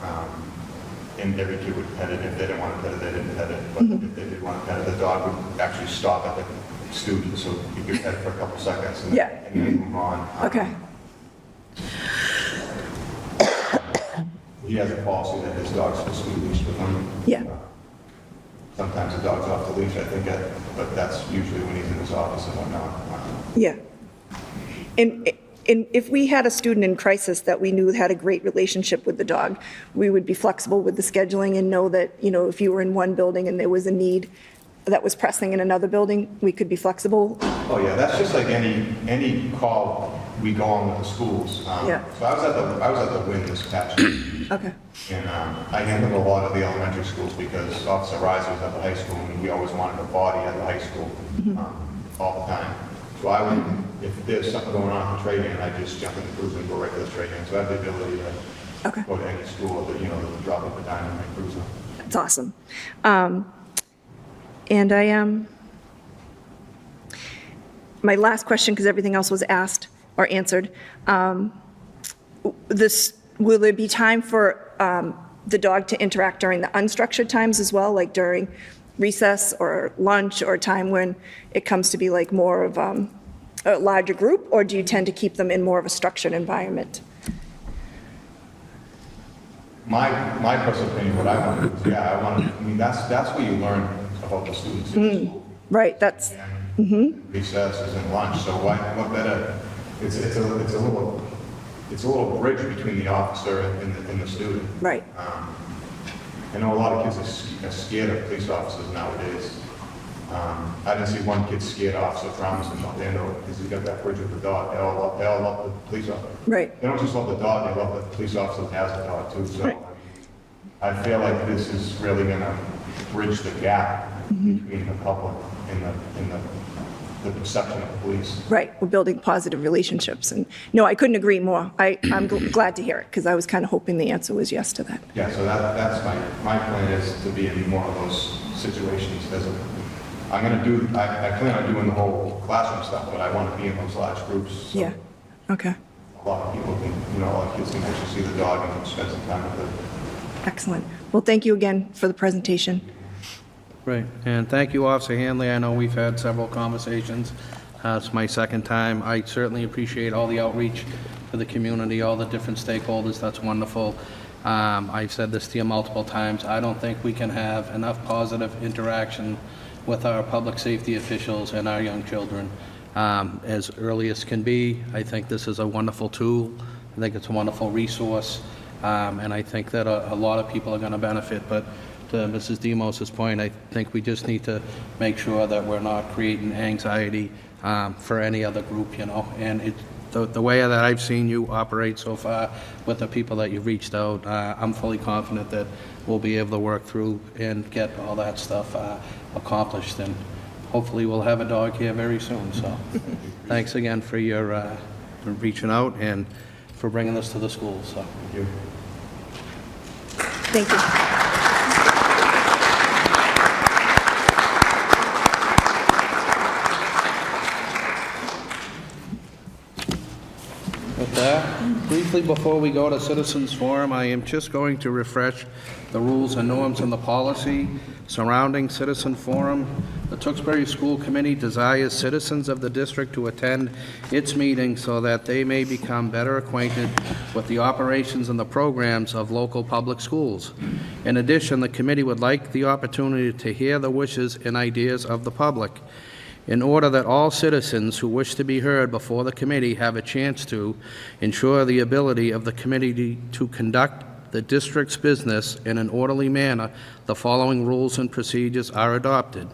and every kid would pet it. If they didn't want to pet it, they didn't pet it. But if they did want to pet it, the dog would actually stop at the student, so you could pet it for a couple seconds and then move on. Okay. He has a policy that his dog's supposed to be leashed with him. Yeah. Sometimes the dog's off the leash, I think, but that's usually when he's in his office and whatnot. Yeah. And if we had a student in crisis that we knew had a great relationship with the dog, we would be flexible with the scheduling and know that, you know, if you were in one building and there was a need that was pressing in another building, we could be flexible. Oh, yeah, that's just like any call we go on with the schools. Yeah. So I was at the Wynn this past year. Okay. And I handled a lot of the elementary schools because Officer Reiser was at the high school and we always wanted a body at the high school all the time. So I would, if there's something going on at the training, I just jump in the cruiser and go right to the training. So I have the ability to go to any school that, you know, that drop up a dime in my cruiser. That's awesome. And I am, my last question, because everything else was asked or answered. Will there be time for the dog to interact during the unstructured times as well, like during recess or lunch or time when it comes to be like more of a larger group, or do you tend to keep them in more of a structured environment? My personal opinion, what I want to do is, I mean, that's where you learn about the students in school. Right, that's, And recesses and lunch, so what better, it's a little bridge between the officer and the student. right, I know a lot of kids are scared of police officers nowadays. I didn't see one kid scared of Officer Thomas in North Andover because he got that bridge with the dog. They all love the police officer. right. They don't just love the dog, they love that the police officer has the dog too. So I feel like this is really going to bridge the gap between the public and the perception of the police. Right, we're building positive relationships, and no, I couldn't agree more. I'm glad to hear it, because I was kind of hoping the answer was yes to that. Yeah, so that's my plan is to be in more of those situations. I plan on doing the whole classroom stuff, but I want to be in those large groups. So Yeah, okay, a lot of people can, a lot of kids can actually see the dog and can spend some time with it. excellent. Well, thank you again for the presentation. Great, and thank you, Officer Hanley. I know we've had several conversations. It's my second time. I certainly appreciate all the outreach to the community, all the different stakeholders. That's wonderful. I've said this to you multiple times. I don't think we can have enough positive interaction with our public safety officials and our young children as early as can be. I think this is a wonderful tool. I think it's a wonderful resource, and I think that a lot of people are going to benefit. But to Mrs. Demos's point, I think we just need to make sure that we're not creating anxiety for any other group, and the way that I've seen you operate so far with the people that you've reached out, I'm fully confident that we'll be able to work through and get all that stuff accomplished, and hopefully we'll have a dog here very soon. So thanks again for your for reaching out and for bringing this to the school. So Thank you. Thank you. With that, briefly before we go to citizens forum, I am just going to refresh the rules and norms and the policy surrounding citizen forum. The Tewksbury School Committee desires citizens of the district to attend its meetings so that they may become better acquainted with the operations and the programs of local public schools. In addition, the committee would like the opportunity to hear the wishes and ideas of the public. In order that all citizens who wish to be heard before the committee have a chance to ensure the ability of the committee to conduct the district's business in an orderly manner, the following rules and procedures are adopted.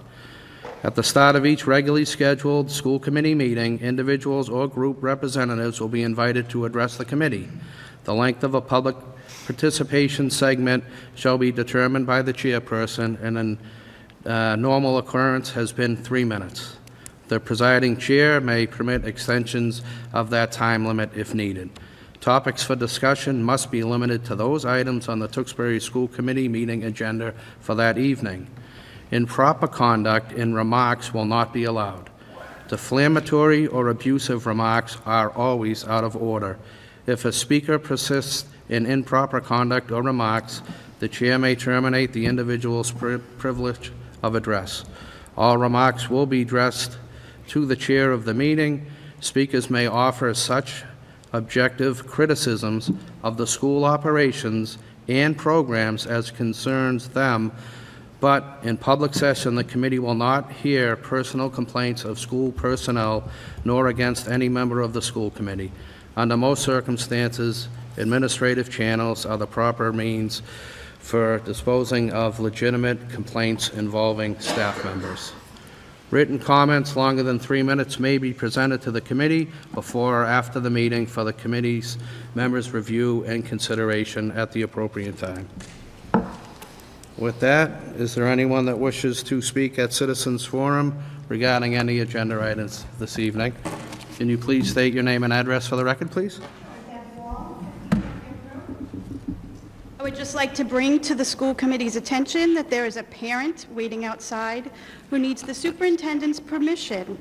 At the start of each regularly scheduled school committee meeting, individuals or group representatives will be invited to address the committee. The length of a public participation segment shall be determined by the chairperson, and then Normal occurrence has been 3 minutes. The presiding chair may permit extensions of that time limit if needed. Topics for discussion must be limited to those items on the Tewksbury School Committee meeting agenda for that evening. Improper conduct in remarks will not be allowed. Defamatory or abusive remarks are always out of order. If a speaker persists in improper conduct or remarks, the chair may terminate the individual's privilege of address. All remarks will be addressed to the chair of the meeting. Speakers may offer such objective criticisms of the school operations and programs as concerns them, but in public session, the committee will not hear personal complaints of school personnel nor against any member of the school committee. Under most circumstances, administrative channels are the proper means for disposing of legitimate complaints involving staff members. Written comments longer than 3 minutes may be presented to the committee before or after the meeting for the committee's members' review and consideration at the appropriate time. With that, is there anyone that wishes to speak at Citizens Forum regarding any agenda items this evening? Can you please state your name and address for the record, please? I would just like to bring to the school committee's attention that there is a parent waiting outside who needs the superintendent's permission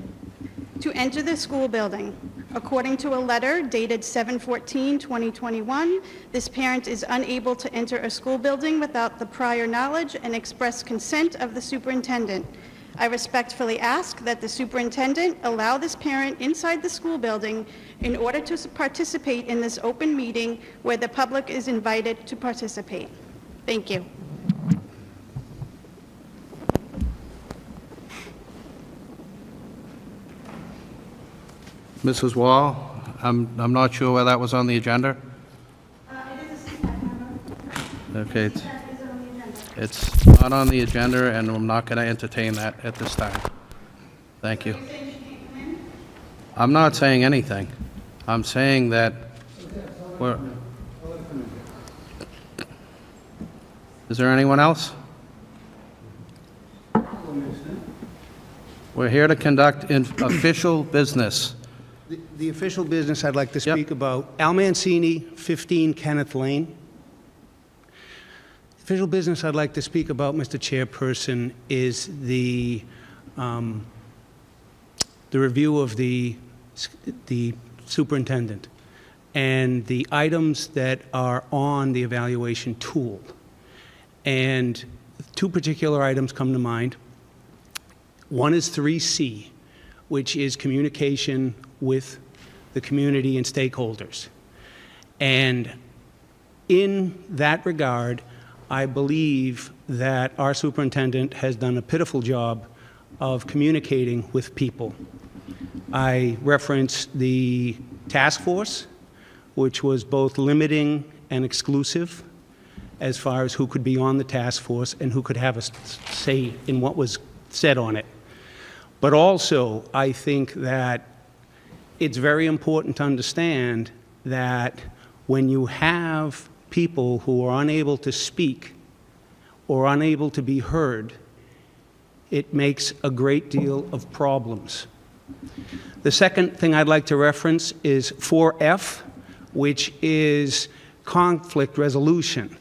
to enter the school building. According to a letter dated 7/14/2021, this parent is unable to enter a school building without the prior knowledge and express consent of the superintendent. I respectfully ask that the superintendent allow this parent inside the school building in order to participate in this open meeting where the public is invited to participate. Thank you. Mrs. Wall, I'm not sure where that was on the agenda. It is a CPAC member. Okay, CPAC is on the agenda. it's not on the agenda, and I'm not going to entertain that at this time. Thank you. I'm not saying anything. I'm saying that we're... Is there anyone else? We're here to conduct official business. The official business I'd like to Yep. speak about, Al Mancini, 15 Kenneth Lane. Official business I'd like to speak about, Mr. Chairperson, is the review of the superintendent and the items that are on the evaluation tool. And two particular items come to mind. One is 3C, which is communication with the community and stakeholders. And in that regard, I believe that our superintendent has done a pitiful job of communicating with people. I reference the task force, which was both limiting and exclusive as far as who could be on the task force and who could have a say in what was said on it. But also, I think that it's very important to understand that when you have people who are unable to speak or unable to be heard, it makes a great deal of problems. The second thing I'd like to reference is 4F, which is conflict resolution.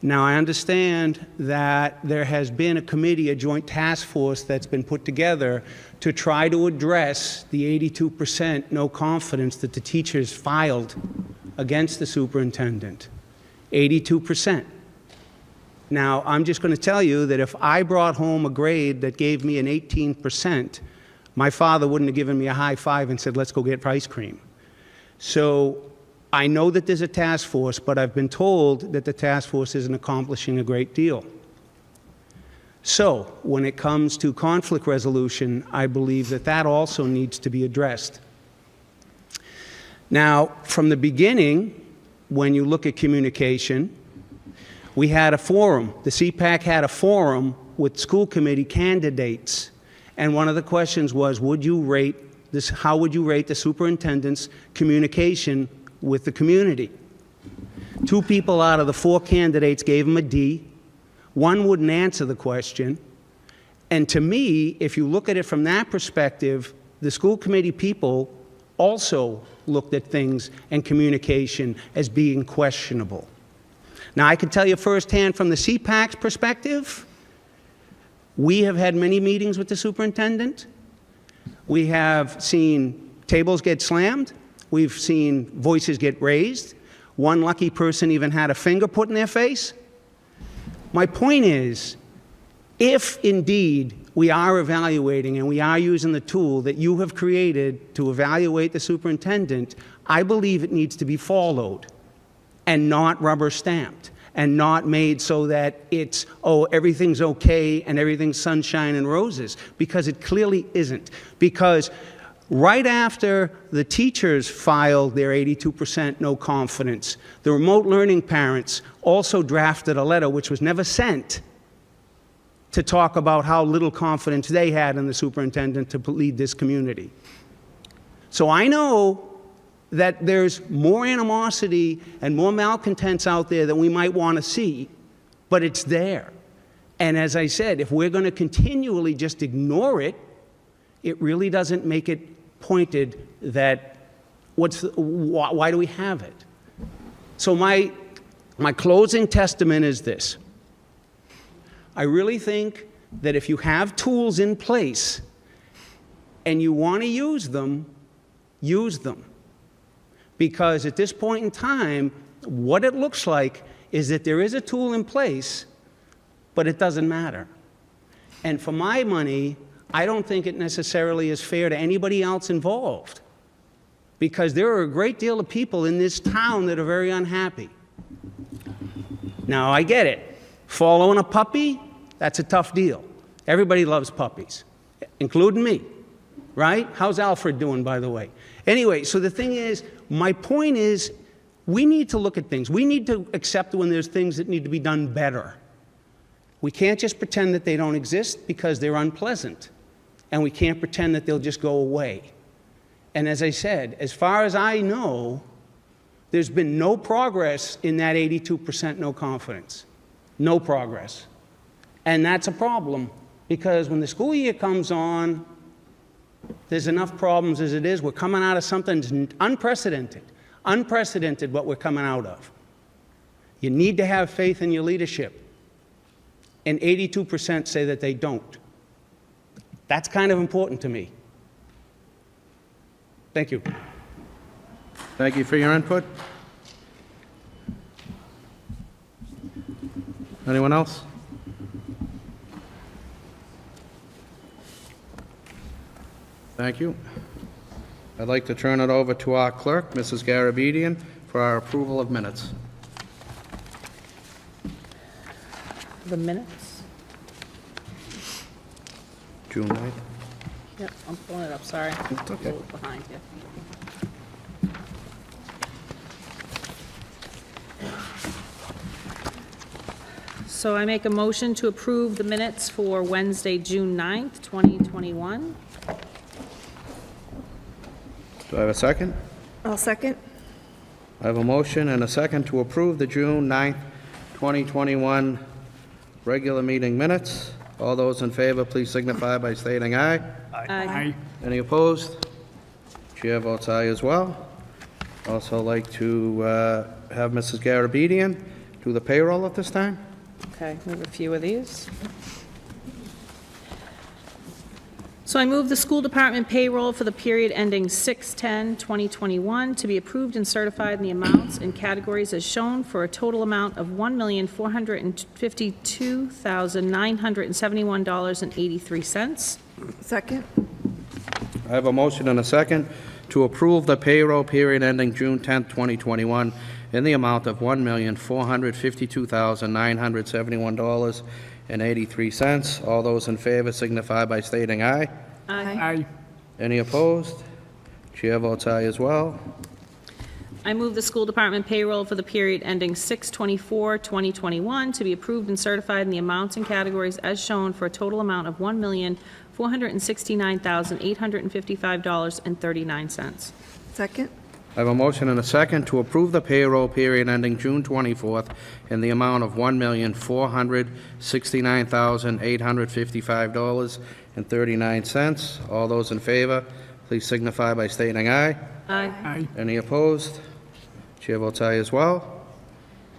Now, I understand that there has been a committee, a joint task force that's been put together to try to address the 82% no confidence that the teachers filed against the superintendent. 82%. Now, I'm just going to tell you that if I brought home a grade that gave me an 18%, my father wouldn't have given me a high five and said, let's go get ice cream. So I know that there's a task force, but I've been told that the task force isn't accomplishing a great deal. So when it comes to conflict resolution, I believe that that also needs to be addressed. Now, from the beginning, when you look at communication, we had a forum. The CPAC had a forum with school committee candidates. And one of the questions was, would you rate this, how would you rate the superintendent's communication with the community? 2 people out of the 4 candidates gave him a D. 1 wouldn't answer the question. And to me, if you look at it from that perspective, the school committee people also looked at things and communication as being questionable. Now, I can tell you firsthand from the CPAC's perspective, we have had many meetings with the superintendent. We have seen tables get slammed. We've seen voices get raised. One lucky person even had a finger put in their face. My point is, if indeed we are evaluating and we are using the tool that you have created to evaluate the superintendent, I believe it needs to be followed and not rubber stamped and not made so that it's, oh, everything's okay and everything's sunshine and roses, because it clearly isn't. Because right after the teachers filed their 82% no confidence, the remote learning parents also drafted a letter which was never sent to talk about how little confidence they had in the superintendent to lead this community. So I know that there's more animosity and more malcontents out there than we might want to see, but it's there. And as I said, if we're going to continually just ignore it, it really doesn't make it pointed that why do we have it? So my closing testament is this. I really think that if you have tools in place and you want to use them, use them. Because at this point in time, what it looks like is that there is a tool in place, but it doesn't matter. And for my money, I don't think it necessarily is fair to anybody else involved, because there are a great deal of people in this town that are very unhappy. Now, I get it. Following a puppy, that's a tough deal. Everybody loves puppies, including me, right? How's Alfred doing, by the way? Anyway, so the thing is, my point is, we need to look at things. We need to accept when there's things that need to be done better. We can't just pretend that they don't exist because they're unpleasant. And we can't pretend that they'll just go away. And as I said, as far as I know, there's been no progress in that 82% no confidence. No progress. And that's a problem, because when the school year comes on, there's enough problems as it is. We're coming out of something unprecedented. Unprecedented what we're coming out of. You need to have faith in your leadership. And 82% say that they don't. That's kind of important to me. Thank you. Thank you for your input. Anyone else? Thank you. I'd like to turn it over to our clerk, Mrs. Garabedian, for our approval of minutes. The minutes? June 9th. Yep, I'm pulling it up, sorry. It's okay. A little behind here. So I make a motion to approve the minutes for Wednesday, June 9th, 2021. Do I have a second? I'll second. I have a motion and a second to approve the June 9th, 2021 regular meeting minutes. All those in favor, please signify by stating aye. Aye. Any opposed? Chair votes aye as well. Also like to have Mrs. Garabedian do the payroll at this time. Okay, we have a few of these. So I move the school department payroll for the period ending 6/10/2021 to be approved and certified in the amounts and categories as shown for a total amount of $1,452,971.83. Second. I have a motion and a second to approve the payroll period ending June 10th, 2021 in the amount of $1,452,971.83. All those in favor signify by stating aye. Aye. Any opposed? Chair votes aye as well. I move the school department payroll for the period ending 6/24/2021 to be approved and certified in the amounts and categories as shown for a total amount of $1,469,855.39. Second. I have a motion and a second to approve the payroll period ending June 24th in the amount of $1,469,855.39. All those in favor, please signify by stating aye. Aye. Aye. Any opposed? Chair votes aye as well.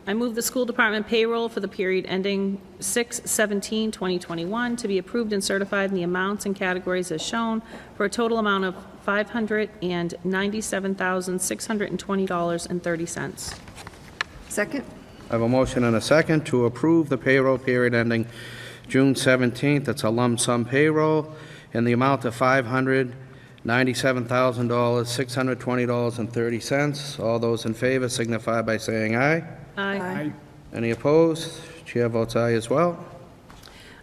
I move the school department payroll for the period ending 6/17/2021 to be approved and certified in the amounts and categories as shown for a total amount of $597,620.30. Second? I have a motion and a second to approve the payroll period ending June 17th. It's a lump sum payroll in the amount of $597,620.30. All those in favor signify by saying aye. Aye. Any opposed? Chair votes aye as well.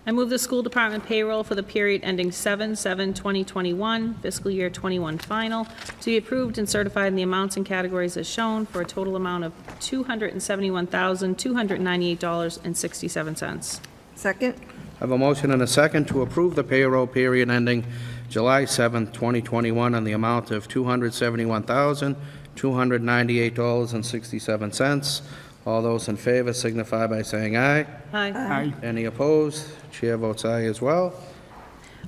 I move the school department payroll for the period ending 7/7/2021, fiscal year 21 final, to be approved and certified in the amounts and categories as shown for a total amount of $271,298.67. Second? I have a motion and a second to approve the payroll period ending July 7th, 2021, in the amount of $271,298.67. All those in favor signify by saying aye. Aye. Any opposed? Chair votes aye as well.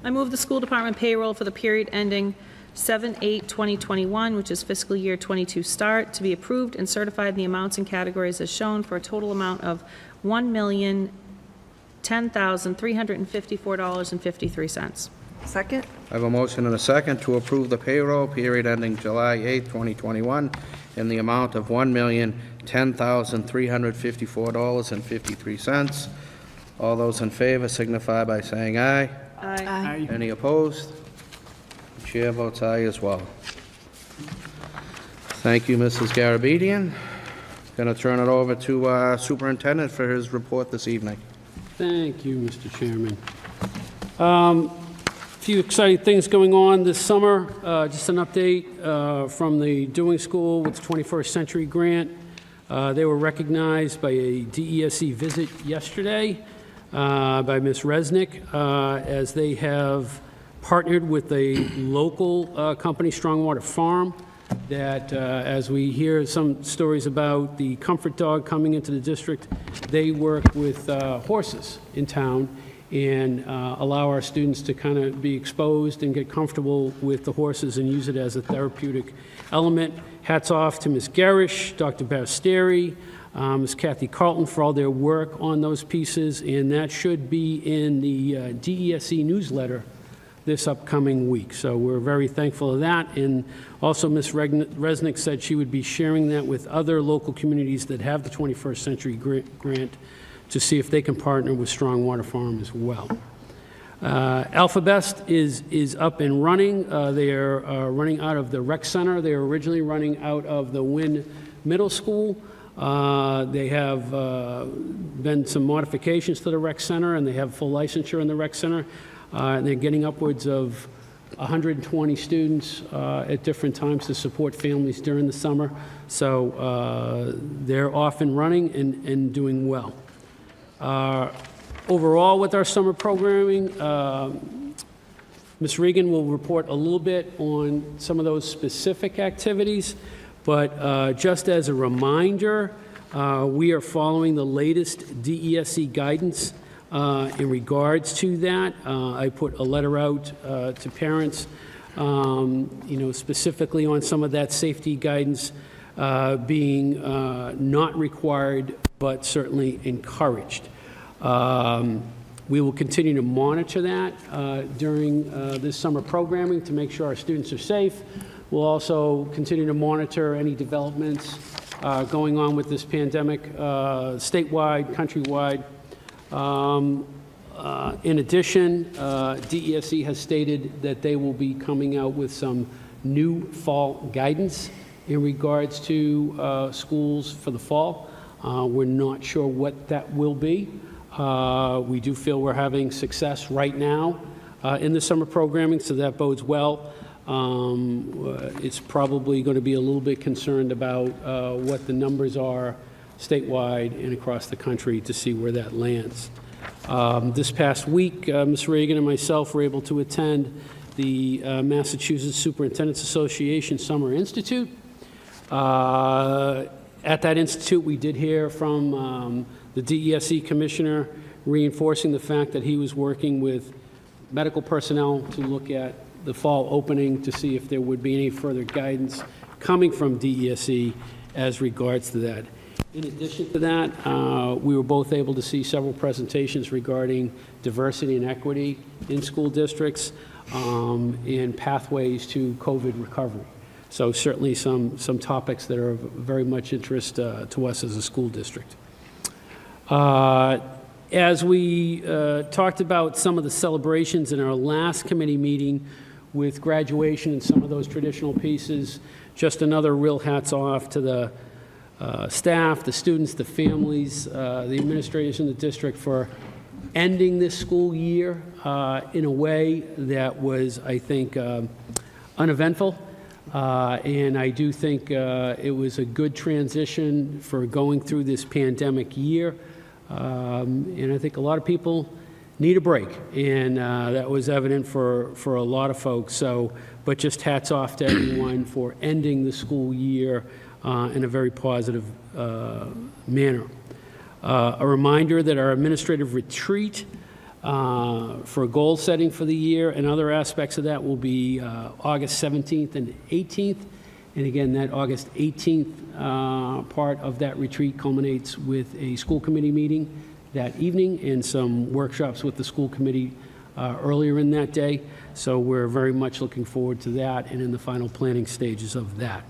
I move the school department payroll for the period ending 7/8/2021, which is fiscal year 22 start, to be approved and certified in the amounts and categories as shown for a total amount of $1,010,354.53. Second? I have a motion and a second to approve the payroll period ending July 8th, 2021, in the amount of $1,010,354.53. All those in favor signify by saying aye. Aye. Any opposed? Chair votes aye as well. Thank you, Mrs. Garabedian. Going to turn it over to Superintendent for his report this evening. Thank you, Mr. Chairman. A few exciting things going on this summer. Just an update from the Doing School with the 21st Century Grant. They were recognized by a DESE visit yesterday by Ms. Resnick, as they have partnered with a local company, Strongwater Farm, that as we hear some stories about the comfort dog coming into the district, they work with horses in town and allow our students to kind of be exposed and get comfortable with the horses and use it as a therapeutic element. Hats off to Ms. Garish, Dr. Basteri, Ms. Kathy Carlton for all their work on those pieces, and that should be in the DESE newsletter this upcoming week. So we're very thankful of that. And also Ms. Resnick said she would be sharing that with other local communities that have the 21st Century Grant to see if they can partner with Strongwater Farm as well. Alphabest is up and running. They are running out of the rec center. They were originally running out of the Wynn Middle School. They have been some modifications to the rec center, and they have full licensure in the rec center. And they're getting upwards of 120 students at different times to support families during the summer. So they're off and running and doing well. Overall, with our summer programming, Ms. Regan will report a little bit on some of those specific activities, but just as a reminder, we are following the latest DESE guidance in regards to that. I put a letter out to parents, specifically on some of that safety guidance being not required, but certainly encouraged. We will continue to monitor that during this summer programming to make sure our students are safe. We'll also continue to monitor any developments going on with this pandemic statewide, countrywide. In addition, DESE has stated that they will be coming out with some new fall guidance in regards to schools for the fall. We're not sure what that will be. We do feel we're having success right now in the summer programming, so that bodes well. It's probably going to be a little bit concerned about what the numbers are statewide and across the country to see where that lands. This past week, Ms. Reagan and myself were able to attend the Massachusetts Superintendents Association Summer Institute. At that institute, we did hear from the DESE commissioner reinforcing the fact that he was working with medical personnel to look at the fall opening to see if there would be any further guidance coming from DESE as regards to that. In addition to that, we were both able to see several presentations regarding diversity and equity in school districts and pathways to COVID recovery. So certainly some topics that are of very much interest to us as a school district. As we talked about some of the celebrations in our last committee meeting with graduation and some of those traditional pieces, just another real hats off to the staff, the students, the families, the administrators in the district for ending this school year in a way that was, I think, uneventful. And I do think it was a good transition for going through this pandemic year. And I think a lot of people need a break, and that was evident for a lot of folks. So, but just hats off to everyone for ending the school year in a very positive manner. A reminder that our administrative retreat for goal setting for the year and other aspects of that will be August 17th and 18th. And again, that August 18th part of that retreat culminates with a school committee meeting that evening and some workshops with the school committee earlier in that day. So we're very much looking forward to that and in the final planning stages of that.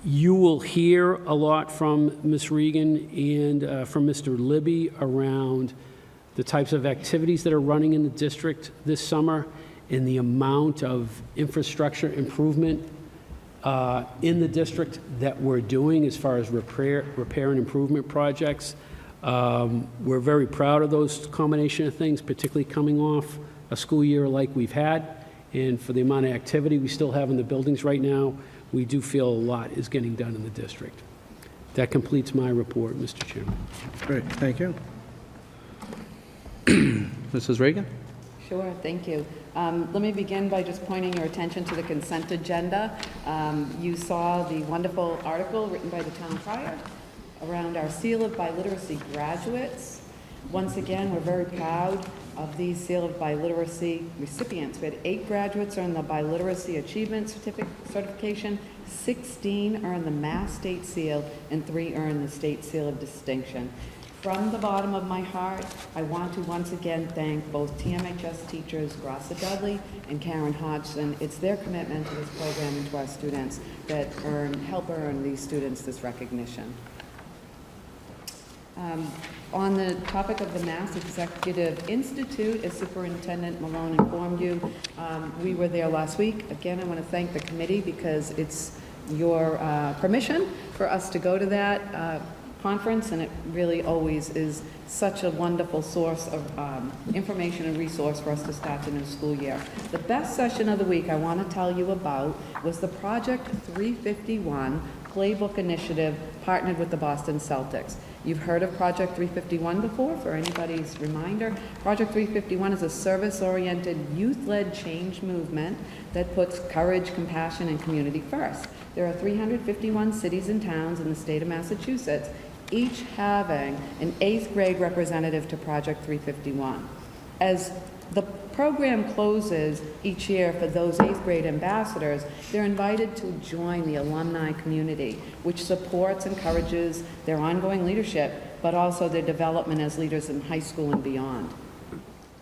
You will hear a lot from Ms. Regan and from Mr. Libby around the types of activities that are running in the district this summer and the amount of infrastructure improvement in the district that we're doing as far as repair and improvement projects. We're very proud of those combination of things, particularly coming off a school year like we've had. And for the amount of activity we still have in the buildings right now, we do feel a lot is getting done in the district. That completes my report, Mr. Chairman. Great, thank you. Mrs. Reagan? Sure, thank you. Let me begin by just pointing your attention to the consent agenda. You saw the wonderful article written by the town crier around our Seal of Biliteracy graduates. Once again, we're very proud of these Seal of Biliteracy recipients. We had 8 graduates earn the Biliteracy Achievement Certification, 16 earned the Mass State Seal, and 3 earned the State Seal of Distinction. From the bottom of my heart, I want to once again thank both TMHS teachers Grassa Dudley and Karen Hodgson. It's their commitment to this program and to our students that help earn these students this recognition. On the topic of the Mass Executive Institute, as Superintendent Malone informed you, we were there last week. Again, I want to thank the committee because it's your permission for us to go to that conference, and it really always is such a wonderful source of information and resource for us to start the new school year. The best session of the week I want to tell you about was the Project 351 Playbook Initiative partnered with the Boston Celtics. You've heard of Project 351 before, for anybody's reminder. Project 351 is a service-oriented, youth-led change movement that puts courage, compassion, and community first. There are 351 cities and towns in the state of Massachusetts, each having an 8th grade representative to Project 351. As the program closes each year for those 8th grade ambassadors, they're invited to join the alumni community, which supports and encourages their ongoing leadership, but also their development as leaders in high school and beyond.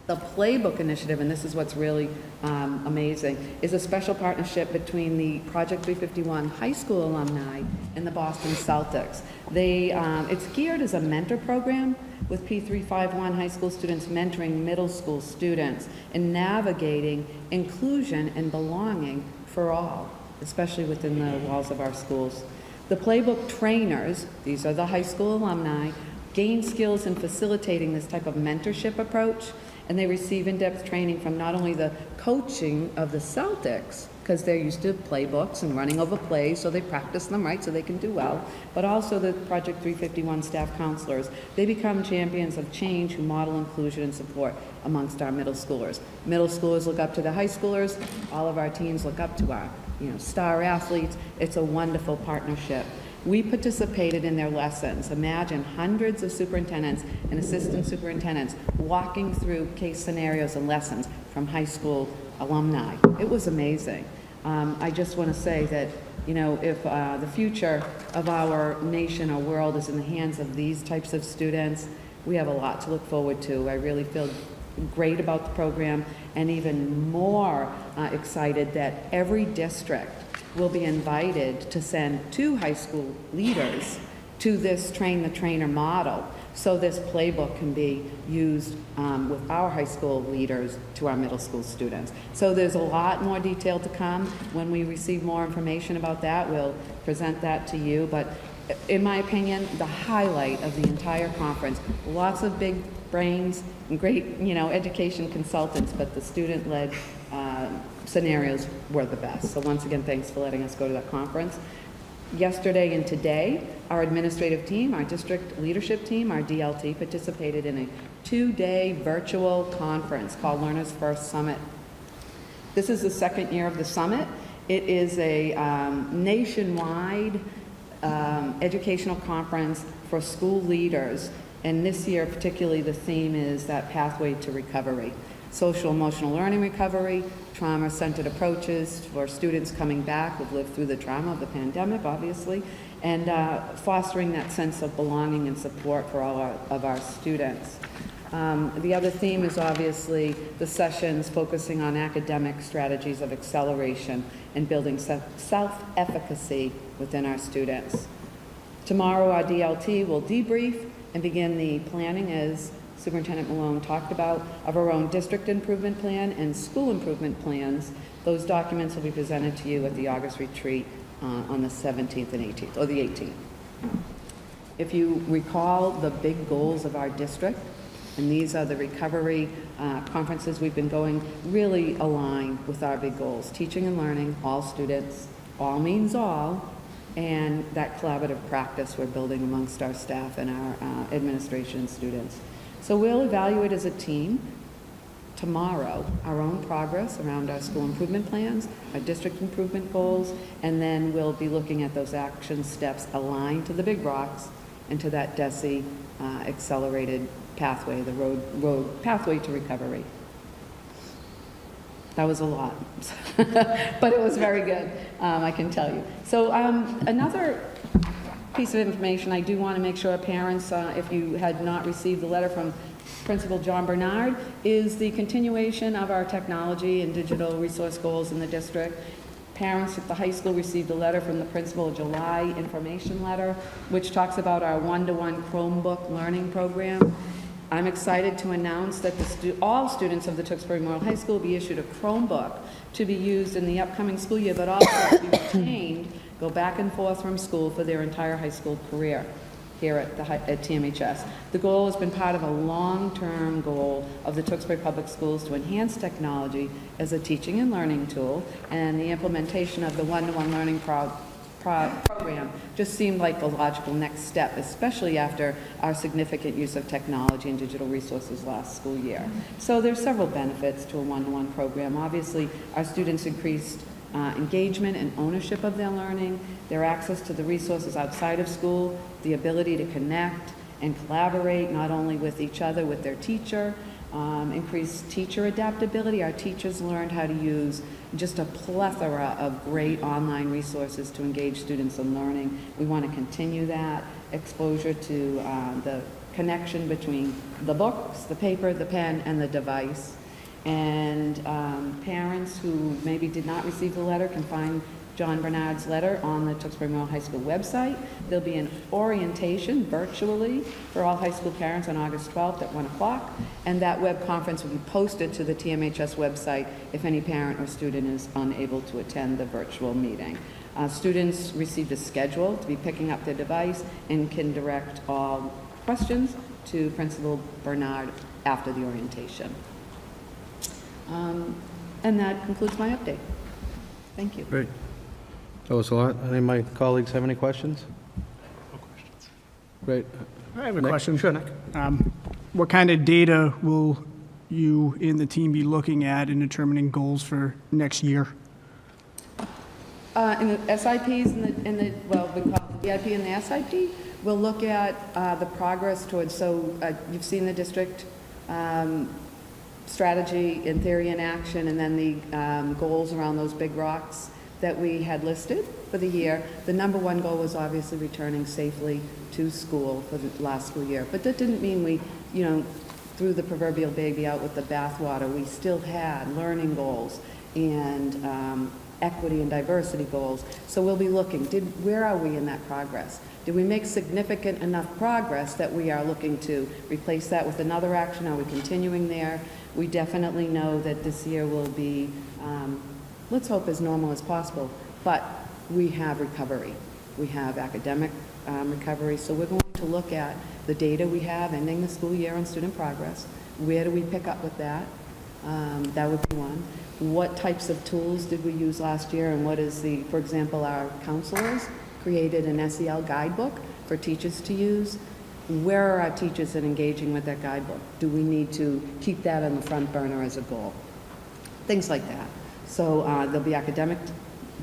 The Playbook Initiative, and this is what's really amazing, is a special partnership between the Project 351 high school alumni and the Boston Celtics. It's geared as a mentor program with P351 high school students mentoring middle school students and navigating inclusion and belonging for all, especially within the walls of our schools. The Playbook trainers, these are the high school alumni, gain skills in facilitating this type of mentorship approach and they receive in-depth training from not only the coaching of the Celtics, because they're used to playbooks and running over plays, so they practice them right so they can do well, but also the Project 351 staff counselors. They become champions of change who model inclusion and support amongst our middle schoolers. Middle schoolers look up to the high schoolers. All of our teams look up to our, star athletes. It's a wonderful partnership. We participated in their lessons. Imagine hundreds of superintendents and assistant superintendents walking through case scenarios and lessons from high school alumni. It was amazing. I just want to say that, if the future of our nation or world is in the hands of these types of students, we have a lot to look forward to. I really feel great about the program, and even more excited that every district will be invited to send 2 high school leaders to this train the trainer model, so this playbook can be used with our high school leaders to our middle school students. So there's a lot more detail to come. When we receive more information about that, we'll present that to you. But in my opinion, the highlight of the entire conference, lots of big brains and great, education consultants, but the student-led scenarios were the best. So once again, thanks for letting us go to that conference. Yesterday and today, our administrative team, our district leadership team, our DLT, participated in a 2-day virtual conference called Learners First Summit. This is the second year of the summit. It is a nationwide educational conference for school leaders, and this year particularly the theme is that pathway to recovery. Social emotional learning recovery, trauma-centered approaches for students coming back who've lived through the trauma of the pandemic, obviously, and fostering that sense of belonging and support for all of our students. The other theme is obviously the sessions focusing on academic strategies of acceleration and building self-efficacy within our students. Tomorrow, our DLT will debrief and begin the planning, as Superintendent Malone talked about, of our own district improvement plan and school improvement plans. Those documents will be presented to you at the August retreat on the 17th and 18th, or the 18th. If you recall the big goals of our district, and these are the recovery conferences we've been going, really align with our big goals. Teaching and learning, all students, all means all, and that collaborative practice we're building amongst our staff and our administration and students. So we'll evaluate as a team tomorrow our own progress around our school improvement plans, our district improvement goals, and then we'll be looking at those action steps aligned to the big rocks and to that DESE accelerated pathway, the road pathway to recovery. That was a lot, but it was very good, I can tell you. So another piece of information, I do want to make sure parents, if you had not received the letter from Principal John Bernard, is the continuation of our technology and digital resource goals in the district. Parents at the high school received a letter from the principal, a July information letter, which talks about our one-to-one Chromebook learning program. I'm excited to announce that all students of the Tewksbury Memorial High School will be issued a Chromebook to be used in the upcoming school year, but also to be retained, go back and forth from school for their entire high school career here at TMHS. The goal has been part of a long-term goal of the Tewksbury Public Schools to enhance technology as a teaching and learning tool, and the implementation of the one-to-one learning program just seemed like the logical next step, especially after our significant use of technology and digital resources last school year. So there's several benefits to a one-to-one program. Obviously, our students increased engagement and ownership of their learning, their access to the resources outside of school, the ability to connect and collaborate not only with each other, with their teacher, increased teacher adaptability. Our teachers learned how to use just a plethora of great online resources to engage students in learning. We want to continue that exposure to the connection between the books, the paper, the pen, and the device. And parents who maybe did not receive the letter can find John Bernard's letter on the Tewksbury Memorial High School website. There'll be an orientation virtually for all high school parents on August 12th at 1 o'clock, and that web conference will be posted to the TMHS website if any parent or student is unable to attend the virtual meeting. Students received a schedule to be picking up their device and can direct all questions to Principal Bernard after the orientation. And that concludes my update. Thank you. Great. That was a lot. Any of my colleagues have any questions? No questions. Great. I have a Nick? question. Sure, Nick. What kind of data will you and the team be looking at in determining goals for next year? In the SIPs well, we call it the VIP and the SIP, we'll look at the progress towards, so you've seen the district strategy in theory and action, and then the goals around those big rocks that we had listed for the year. The number one goal was obviously returning safely to school for the last school year. But that didn't mean we, threw the proverbial baby out with the bathwater. We still had learning goals and equity and diversity goals. So we'll be looking, where are we in that progress? Did we make significant enough progress that we are looking to replace that with another action? Are we continuing there? We definitely know that this year will be, let's hope, as normal as possible, but we have recovery. We have academic recovery, so we're going to look at the data we have ending the school year on student progress. Where do we pick up with that? That would be one. What types of tools did we use last year, and what is for example, our counselors created an SEL guidebook for teachers to use. Where are our teachers in engaging with that guidebook? Do we need to keep that on the front burner as a goal? Things like that. So there'll be academic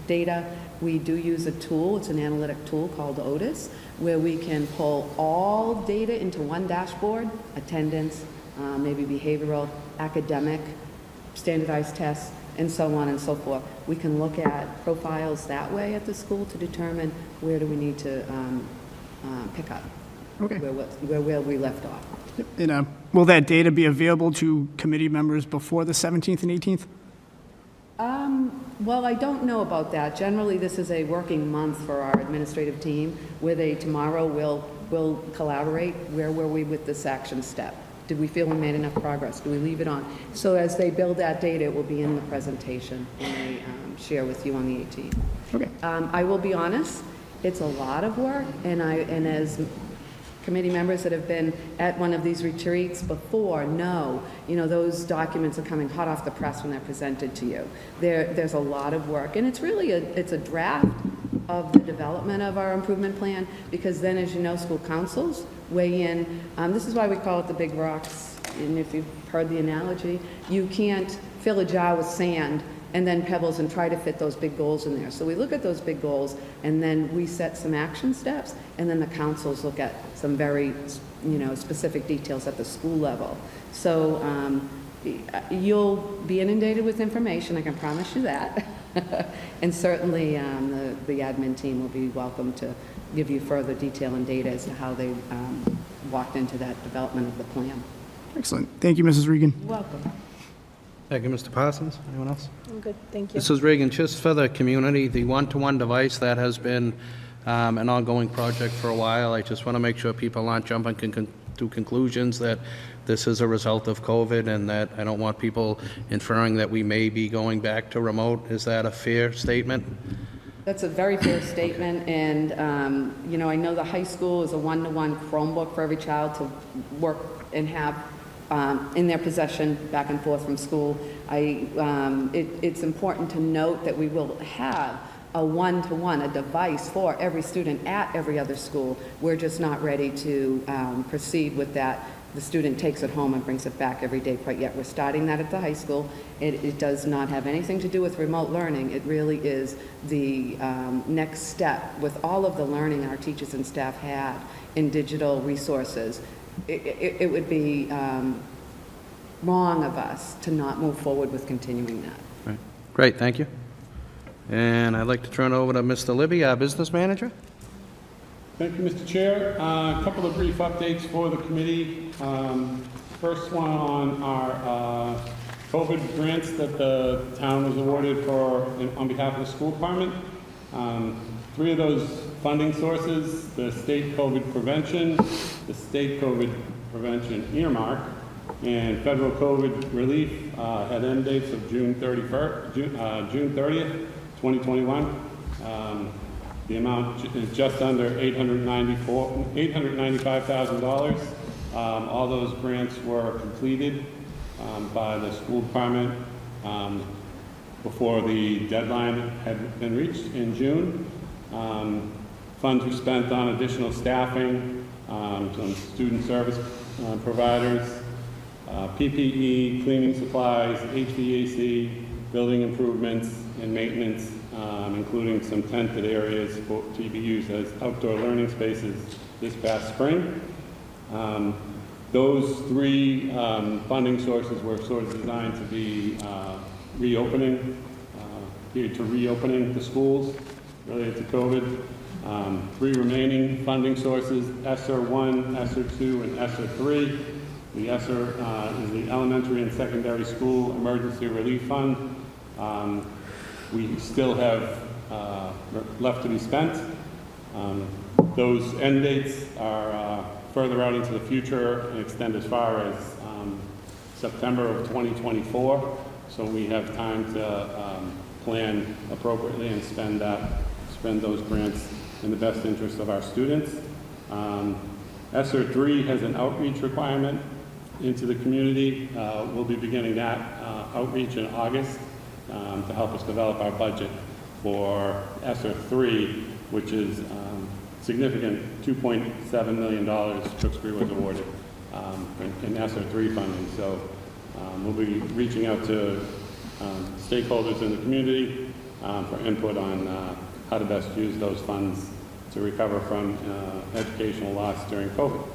data. We do use a tool, it's an analytic tool called Otis, where we can pull all data into one dashboard, attendance, maybe behavioral, academic, standardized tests, and so on and so forth. We can look at profiles that way at the school to determine where do we need to pick up. Okay. Where we left off. And will that data be available to committee members before the 17th and 18th? Well, I don't know about that. Generally, this is a working month for our administrative team, where tomorrow will collaborate. Where were we with this action step? Did we feel we made enough progress? Do we leave it on? So as they build that data, it will be in the presentation when they share with you on the 18th. Okay. I will be honest, it's a lot of work, and as committee members that have been at one of these retreats before know, those documents are coming hot off the press when they're presented to you. There's a lot of work, and it's really a draft of the development of our improvement plan, because then, as you know, school councils weigh in. This is why we call it the big rocks, and if you've heard the analogy, you can't fill a jar with sand and then pebbles and try to fit those big goals in there. So we look at those big goals, and then we set some action steps, and then the councils look at some very, specific details at the school level. So you'll be inundated with information, I can promise you that. And certainly the admin team will be welcome to give you further detail and data as to how they walked into that development of the plan. Excellent. Thank you, Mrs. Regan. Welcome. Thank you, Mr. Parsons. Anyone else? I'm good, thank you. Mrs. Regan, just for the community, the one-to-one device, that has been an ongoing project for a while. I just want to make sure people aren't jumping to conclusions that this is a result of COVID, and that I don't want people inferring that we may be going back to remote. Is that a fair statement? That's a very fair statement, and I know the high school is a one-to-one Chromebook for every child to work and have in their possession back and forth from school. It's important to note that we will have a one-to-one, a device for every student at every other school. We're just not ready to proceed with that. The student takes it home and brings it back every day quite yet. We're starting that at the high school. It does not have anything to do with remote learning. It really is the next step with all of the learning our teachers and staff had in digital resources. It would be wrong of us to not move forward with continuing that. Right. Great, thank you. And I'd like to turn it over to Mr. Libby, our business manager. Thank you, Mr. Chair. A couple of brief updates for the committee. First one on our COVID grants that the town was awarded for on behalf of the school department. 3 of those funding sources, the state COVID prevention, the state COVID prevention earmark, and federal COVID relief had end dates of June 30th, 2021. The amount is just under $895,000. All those grants were completed by the school department before the deadline had been reached in June. Funds were spent on additional staffing, some student service providers, PPE, cleaning supplies, HVAC, building improvements, and maintenance, including some tented areas to be used as outdoor learning spaces this past spring. Those three funding sources were sort of designed to be reopening the schools related to COVID. Three remaining funding sources, ESSER 1, ESSER 2, and ESSER 3. The ESSER is the Elementary and Secondary School Emergency Relief Fund. We still have left to be spent. Those end dates are further out into the future and extend as far as September of 2024. So we have time to plan appropriately and spend those grants in the best interest of our students. ESSER 3 has an outreach requirement into the community. We'll be beginning that outreach in August to help us develop our budget for ESSER 3, which is significant $2.7 million Tewksbury was awarded in ESSER 3 funding. So we'll be reaching out to stakeholders in the community for input on how to best use those funds to recover from educational loss during COVID.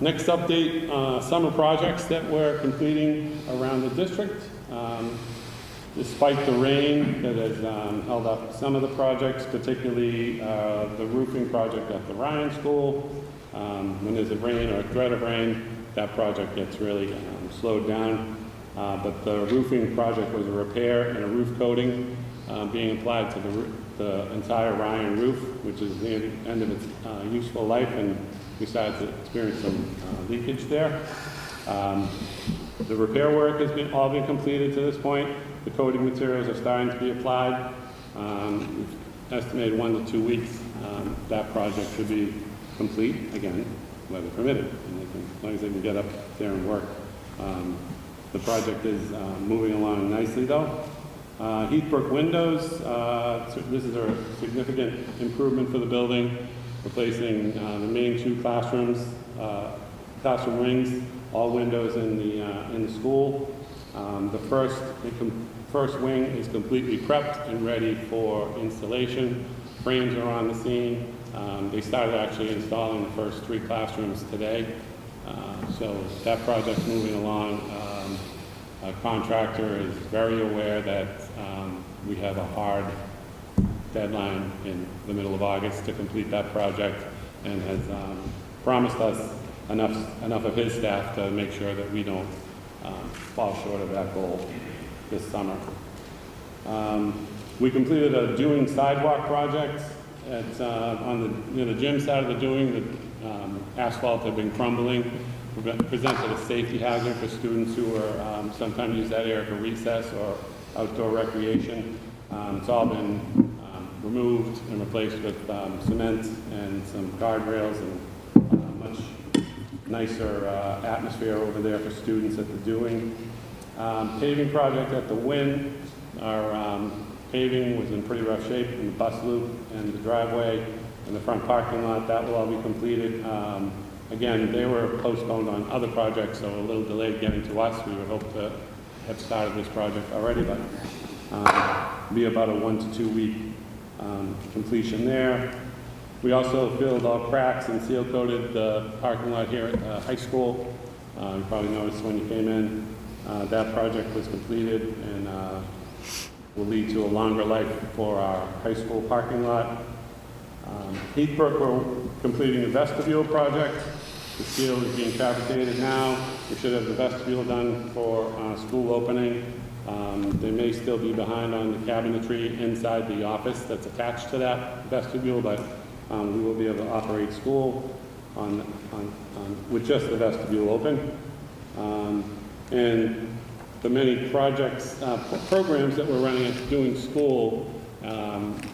Next update, summer projects that we're completing around the district. Despite the rain that has held up some of the projects, particularly the roofing project at the Ryan School, when there's a rain or a threat of rain, that project gets really slowed down. But the roofing project was a repair and a roof coating being applied to the entire Ryan roof, which is the end of its useful life, and we started to experience some leakage there. The repair work has all been completed to this point. The coating materials are starting to be applied. We've estimated 1 to 2 weeks. That project should be complete, again, weather permitted, and as long as they can get up there and work. The project is moving along nicely, though. Heathbrook windows, this is a significant improvement for the building, replacing the main 2 classroom wings, all windows in the school. The first wing is completely prepped and ready for installation. Frames are on the scene. They started actually installing the first 3 classrooms today. So that project's moving along. Our contractor is very aware that we have a hard deadline in the middle of August to complete that project, and has promised us enough of his staff to make sure that we don't fall short of that goal this summer. We completed a Dewing sidewalk project near the gym side of the Dewing. The asphalt had been crumbling, presented a safety hazard for students who were sometimes use that area for recess or outdoor recreation. It's all been removed and replaced with cement and some guardrails, and much nicer atmosphere over there for students at the Dewing. Paving project at the Wynn. Our paving was in pretty rough shape in the bus loop and the driveway and the front parking lot. That will all be completed. Again, they were postponed on other projects, so a little delayed getting to us. We would hope to have started this project already, but be about a 1 to 2 week completion there. We also filled all cracks and seal coated the parking lot here at the high school. You probably noticed when you came in, that project was completed and will lead to a longer life for our high school parking lot. Heathbrook, we're completing the vestibule project. The steel is being fabricated now. We should have the vestibule done for school opening. They may still be behind on the cabinetry inside the office that's attached to that vestibule, but we will be able to operate school with just the vestibule open. And the many projects, programs that we're running at Doing School,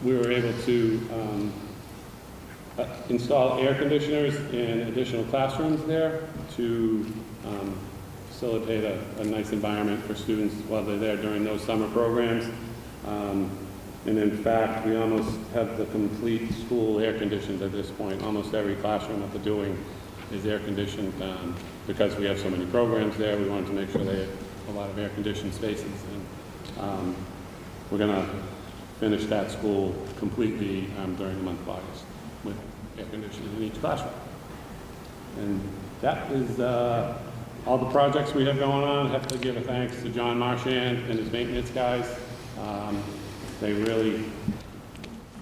we were able to install air conditioners in additional classrooms there to facilitate a nice environment for students while they're there during those summer programs. And in fact, we almost have the complete school air conditioned at this point. Almost every classroom that they're doing is air conditioned because we have so many programs there. We wanted to make sure they had a lot of air conditioned spaces. And we're going to finish that school completely during the month of August with air conditioning in each classroom. And that is all the projects we have going on. I have to give a thanks to John Marchand and his maintenance guys. They really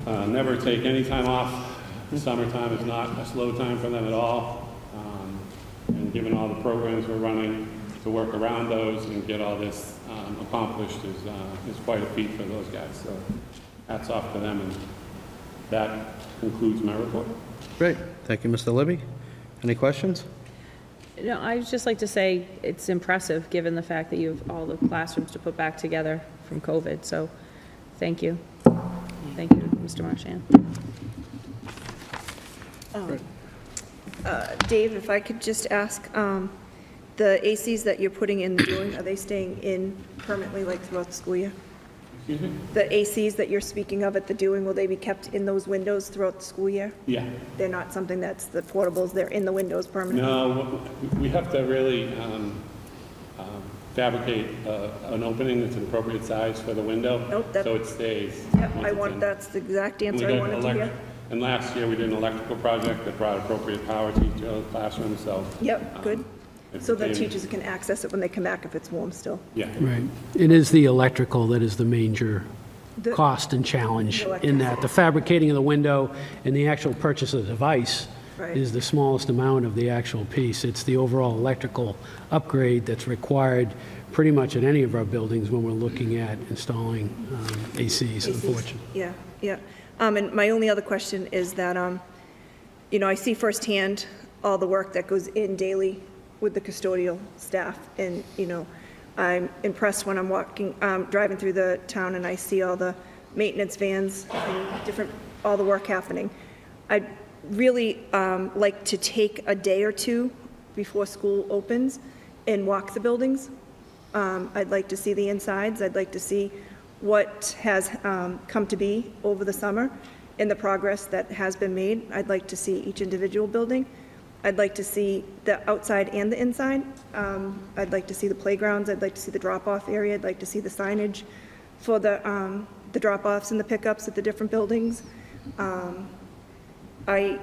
never take any time off. The summertime is not a slow time for them at all. And given all the programs we're running, to work around those and get all this accomplished is quite a feat for those guys. So hats off to them, and that concludes my report. Great. Thank you, Mr. Libby. Any questions? No, I'd just like to say it's impressive, given the fact that you have all the classrooms to put back together from COVID. So thank you. Thank you, Mr. Marchand. Dave, if I could just ask, the ACs that you're putting in the building, are they staying in permanently, like throughout the school year? Excuse me? The ACs that you're speaking of at the doing, will they be kept in those windows throughout the school year? Yeah. They're not something that's the portables, they're in the windows permanently? No, we have to really fabricate an opening that's an appropriate size for the window. Nope, that- So it stays. Yep, once it's in. that's the exact And we answer I did wanted to hear. And last year, we did an electrical project that brought appropriate power to each of the classrooms, so. Yep, good. it So the became- teachers can access it when they come back if it's warm still. Yeah. Right. It is the electrical that is the major The- cost and challenge The in that. The fabricating of the window and the actual purchase of the device Right. is the smallest amount of the actual piece. It's the overall electrical upgrade that's required pretty much in any of our buildings when we're looking at installing ACs, unfortunately. Yeah, yeah. And my only other question is that, I see firsthand all the work that goes in daily with the custodial staff. And, I'm impressed when I'm driving through the town and I see all the maintenance vans and all the work happening. I'd really like to take a day or two before school opens and walk the buildings. I'd like to see the insides. I'd like to see what has come to be over the summer and the progress that has been made. I'd like to see each individual building. I'd like to see the outside and the inside. I'd like to see the playgrounds. I'd like to see the drop-off area. I'd like to see the signage for the drop-offs and the pickups at the different buildings. I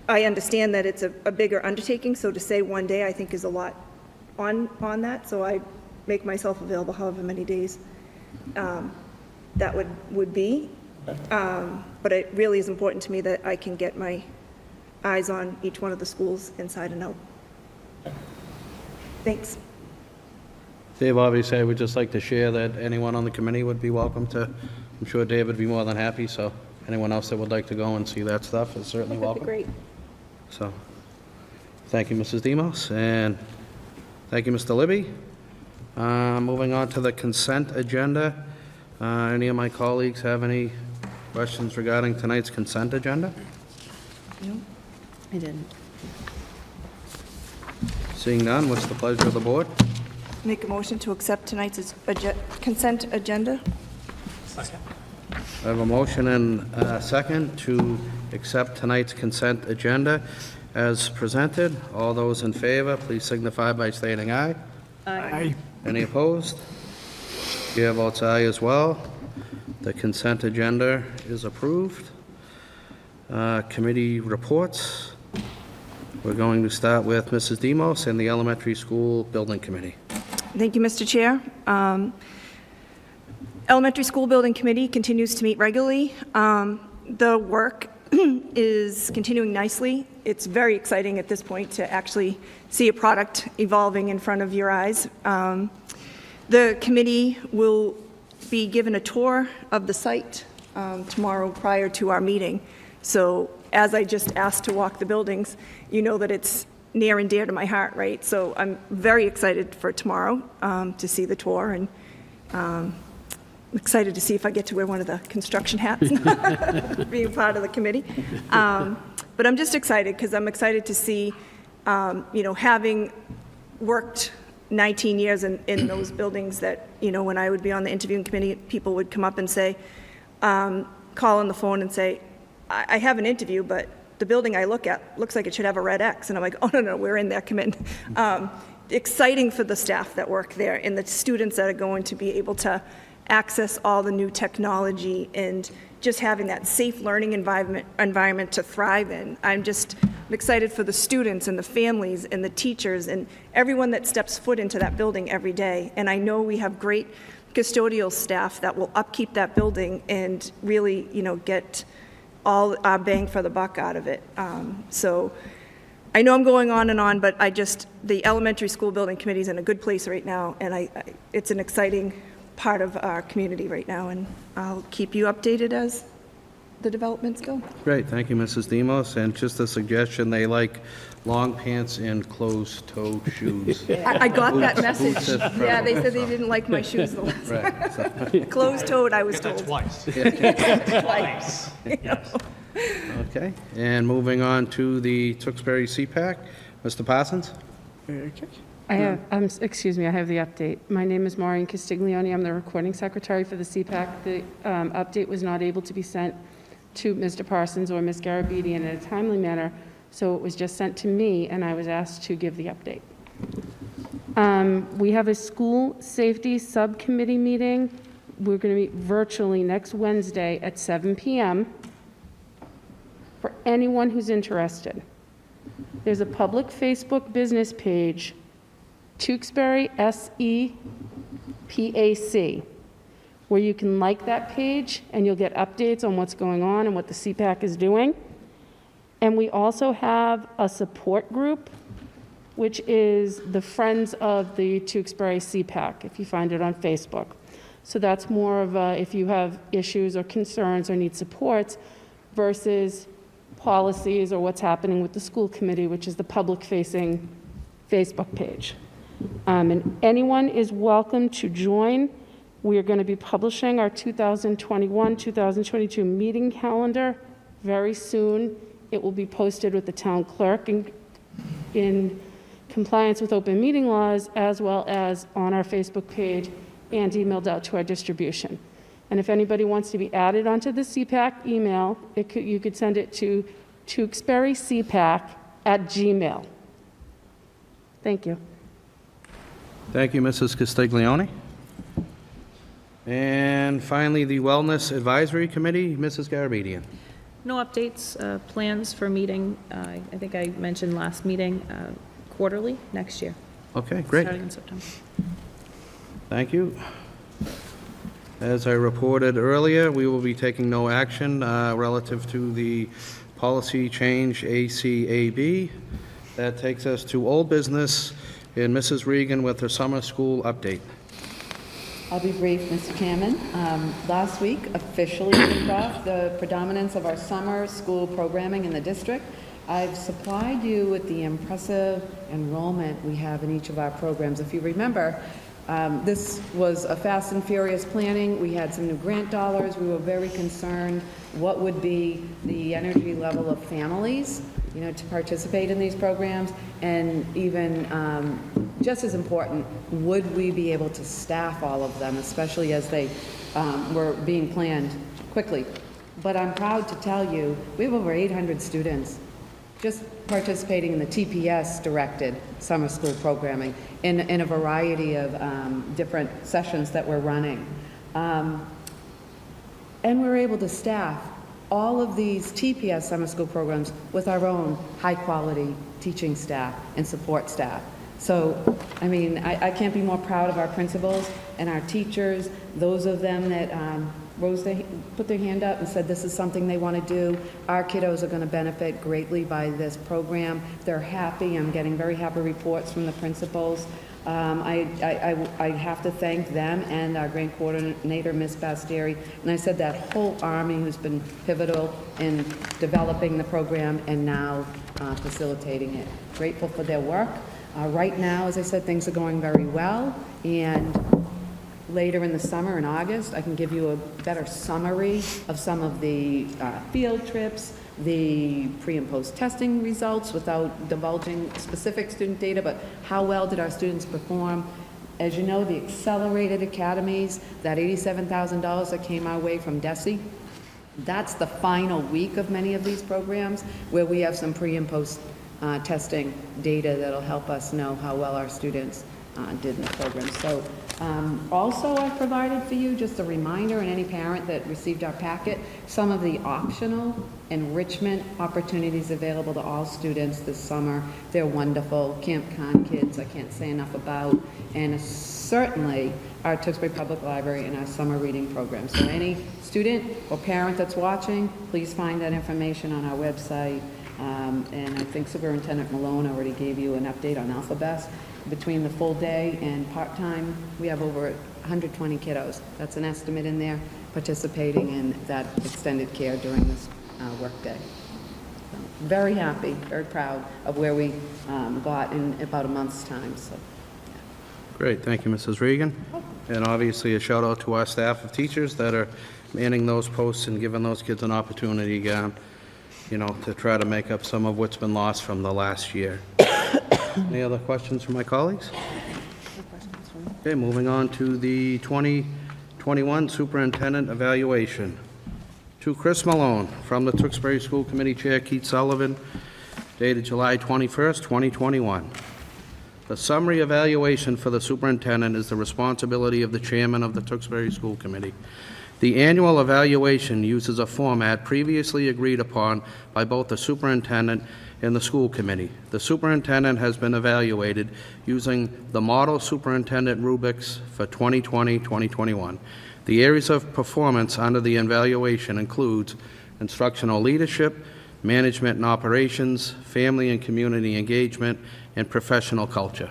understand that it's a bigger undertaking, so to say one day I think is a lot on that, so I make myself available however many days that would be. But it really is important to me that I can get my eyes on each one of the schools inside and out. Thanks. Dave, obviously, I would just like to share that anyone on the committee would be welcome to. I'm sure Dave would be more than happy, so anyone else that would like to go and see that stuff is certainly welcome. That'd be great. So, thank you, Mrs. Demos, and thank you, Mr. Libby. Moving on to the consent agenda. Any of my colleagues have any questions regarding tonight's consent agenda? No, I didn't. Seeing none, what's the pleasure of the board? Make a motion to accept tonight's consent agenda. I have a motion and a second to accept tonight's consent agenda as presented. All those in favor, please signify by stating aye. Aye. Any opposed? Chair votes aye as well. The consent agenda is approved. Committee reports. We're going to start with Mrs. Demos and the Elementary School Building Committee. Thank you, Mr. Chair. Elementary School Building Committee continues to meet regularly. The work is continuing nicely. It's very exciting at this point to actually see a product evolving in front of your eyes. The committee will be given a tour of the site tomorrow prior to our meeting. So as I just asked to walk the buildings, you know that it's near and dear to my heart, right? So I'm very excited for tomorrow to see the tour, and excited to see if I get to wear one of the construction hats, being part of the committee. But I'm just excited because I'm excited to see, having worked 19 years in those buildings that, you know, when I would be on the interviewing committee, people would come up and say, call on the phone and say, I have an interview, but the building I look at looks like it should have a red X. And I'm like, oh, no, we're in there, come in. Exciting for the staff that work there and the students that are going to be able to access all the new technology and just having that safe learning environment to thrive in. I'm excited for the students and the families and the teachers and everyone that steps foot into that building every day. And I know we have great custodial staff that will upkeep that building and really, you know, get all our bang for the buck out of it. So I know I'm going on, but the elementary school building committee is in a good place right now, and it's an exciting part of our community right now, and I'll keep you updated as the developments go. Great, thank you, Mrs. Demos. And just a suggestion, they like long pants and closed-toed shoes. I got that Boots message. if Yeah, they said they preferable, didn't like my shoes the last Right, so, closed-toed, I was Get that told. twice. Twice. Yes. okay. And moving on to the Tewksbury CPAC, Mr. Parsons? I have, excuse me, I have the update. My name is Maureen Castiglione. I'm the recording secretary for the CPAC. The update was not able to be sent to Mr. Parsons or Ms. Garabedian in a timely manner, so it was just sent to me, and I was asked to give the update. We have a school safety subcommittee meeting. We're going to meet virtually next Wednesday at 7 p.m. for anyone who's interested. There's a public Facebook business page, Tewksbury SEPAC, where you can like that page and you'll get updates on what's going on and what the CPAC is doing. And we also have a support group, which is the Friends of the Tewksbury CPAC, if you find it on Facebook. So that's more of a, if you have issues or concerns or need supports, versus policies or what's happening with the school committee, which is the public-facing Facebook page. And anyone is welcome to join. We are going to be publishing our 2021-2022 meeting calendar very soon. It will be posted with the town clerk in compliance with open meeting laws, as well as on our Facebook page and emailed out to our distribution. And if anybody wants to be added onto the CPAC email, you could send it to tewksburycpac@gmail.com. Thank you. Thank you, Mrs. Castiglione. And finally, the Wellness Advisory Committee, Mrs. Garabedian. No updates, plans for meeting, I think I mentioned last meeting, quarterly next year, Okay, great. starting in September. Thank you. As I reported earlier, we will be taking no action relative to the policy change ACAB. That takes us to old business and Mrs. Regan with her summer school update. I'll be brief, Mr. Chairman. Last week officially kicked off the predominance of our summer school programming in the district. I've supplied you with the impressive enrollment we have in each of our programs. If you remember, this was a fast and furious planning. We had some new grant dollars. We were very concerned what would be the energy level of families, you know, to participate in these programs, and even just as important, would we be able to staff all of them, especially as they were being planned quickly. But I'm proud to tell you, we have over 800 students just participating in the TPS-directed summer school programming in a variety of different sessions that we're running. And we're able to staff all of these TPS summer school programs with our own high-quality teaching staff and support staff. So, I mean, I can't be more proud of our principals and our teachers, those of them that put their hand up and said this is something they want to do. Our kiddos are going to benefit greatly by this program. They're happy. I'm getting very happy reports from the principals. I have to thank them and our grant coordinator, Ms. Bastieri, and I said that whole army who's been pivotal in developing the program and now facilitating it. Grateful for their work. Right now, as I said, things are going very well, and later in the summer, in August, I can give you a better summary of some of the field trips, the pre and post testing results without divulging specific student data, but how well did our students perform? As you know, the accelerated academies, that $87,000 that came our way from DESE, that's the final week of many of these programs where we have some pre and post testing data that'll help us know how well our students did in the program. So also I provided for you just a reminder, and any parent that received our packet, some of the optional enrichment opportunities available to all students this summer. They're wonderful. Camp Con kids, I can't say enough about, and certainly our Tewksbury Public Library and our summer reading program. So any student or parent that's watching, please find that information on our website. And I think Superintendent Malone already gave you an update on Alphabet. Between the full day and part-time, we have over 120 kiddos. That's an estimate in there participating in that extended care during this workday. So, very happy, very proud of where we got in about a month's time. So. Great, thank you, Mrs. Regan. And obviously a shout out to our staff of teachers that are manning those posts and giving those kids an opportunity, you know, to try to make up some of what's been lost from the last year. Any other questions from my colleagues? Okay, moving on to the 2021 Superintendent Evaluation. To Chris Malone, from the Tewksbury School Committee Chair Keith Sullivan, dated July 21st, 2021. The summary evaluation for the superintendent is the responsibility of the chairman of the Tewksbury School Committee. The annual evaluation uses a format previously agreed upon by both the superintendent and the school committee. The superintendent has been evaluated using the model superintendent rubrics for 2020-2021. The areas of performance under the evaluation includes instructional leadership, management and operations, family and community engagement, and professional culture.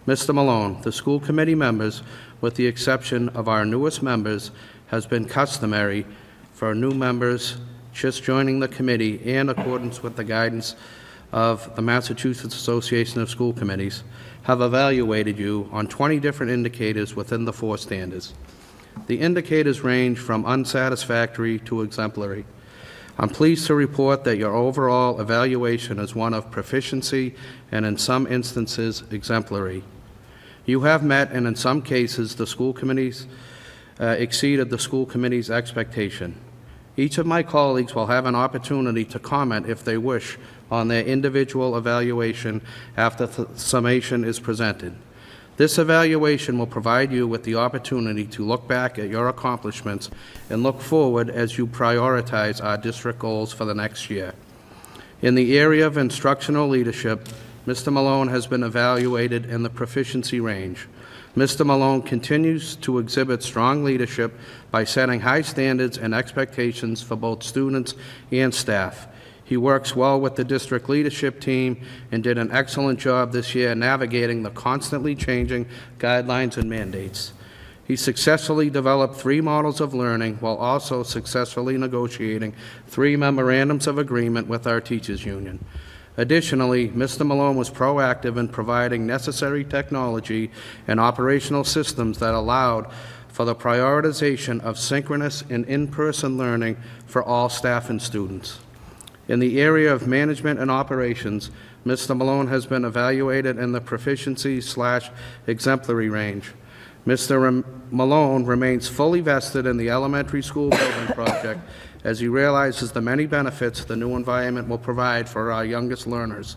Mr. Malone, the school committee members, with the exception of our newest members, has been customary for new members just joining the committee in accordance with the guidance of the Massachusetts Association of School Committees, have evaluated you on 20 different indicators within the 4 standards. The indicators range from unsatisfactory to exemplary. I'm pleased to report that your overall evaluation is one of proficiency and in some instances exemplary. You have met, and in some cases the school committees exceeded the school committee's expectation. Each of my colleagues will have an opportunity to comment if they wish on their individual evaluation after the summation is presented. This evaluation will provide you with the opportunity to look back at your accomplishments and look forward as you prioritize our district goals for the next year. In the area of instructional leadership, Mr. Malone has been evaluated in the proficiency range. Mr. Malone continues to exhibit strong leadership by setting high standards and expectations for both students and staff. He works well with the district leadership team and did an excellent job this year navigating the constantly changing guidelines and mandates. He successfully developed 3 models of learning while also successfully negotiating 3 memorandums of agreement with our teachers union. Additionally, Mr. Malone was proactive in providing necessary technology and operational systems that allowed for the prioritization of synchronous and in-person learning for all staff and students. In the area of management and operations, Mr. Malone has been evaluated in the proficiency/exemplary range. Mr. Malone remains fully vested in the elementary school building project as he realizes the many benefits the new environment will provide for our youngest learners.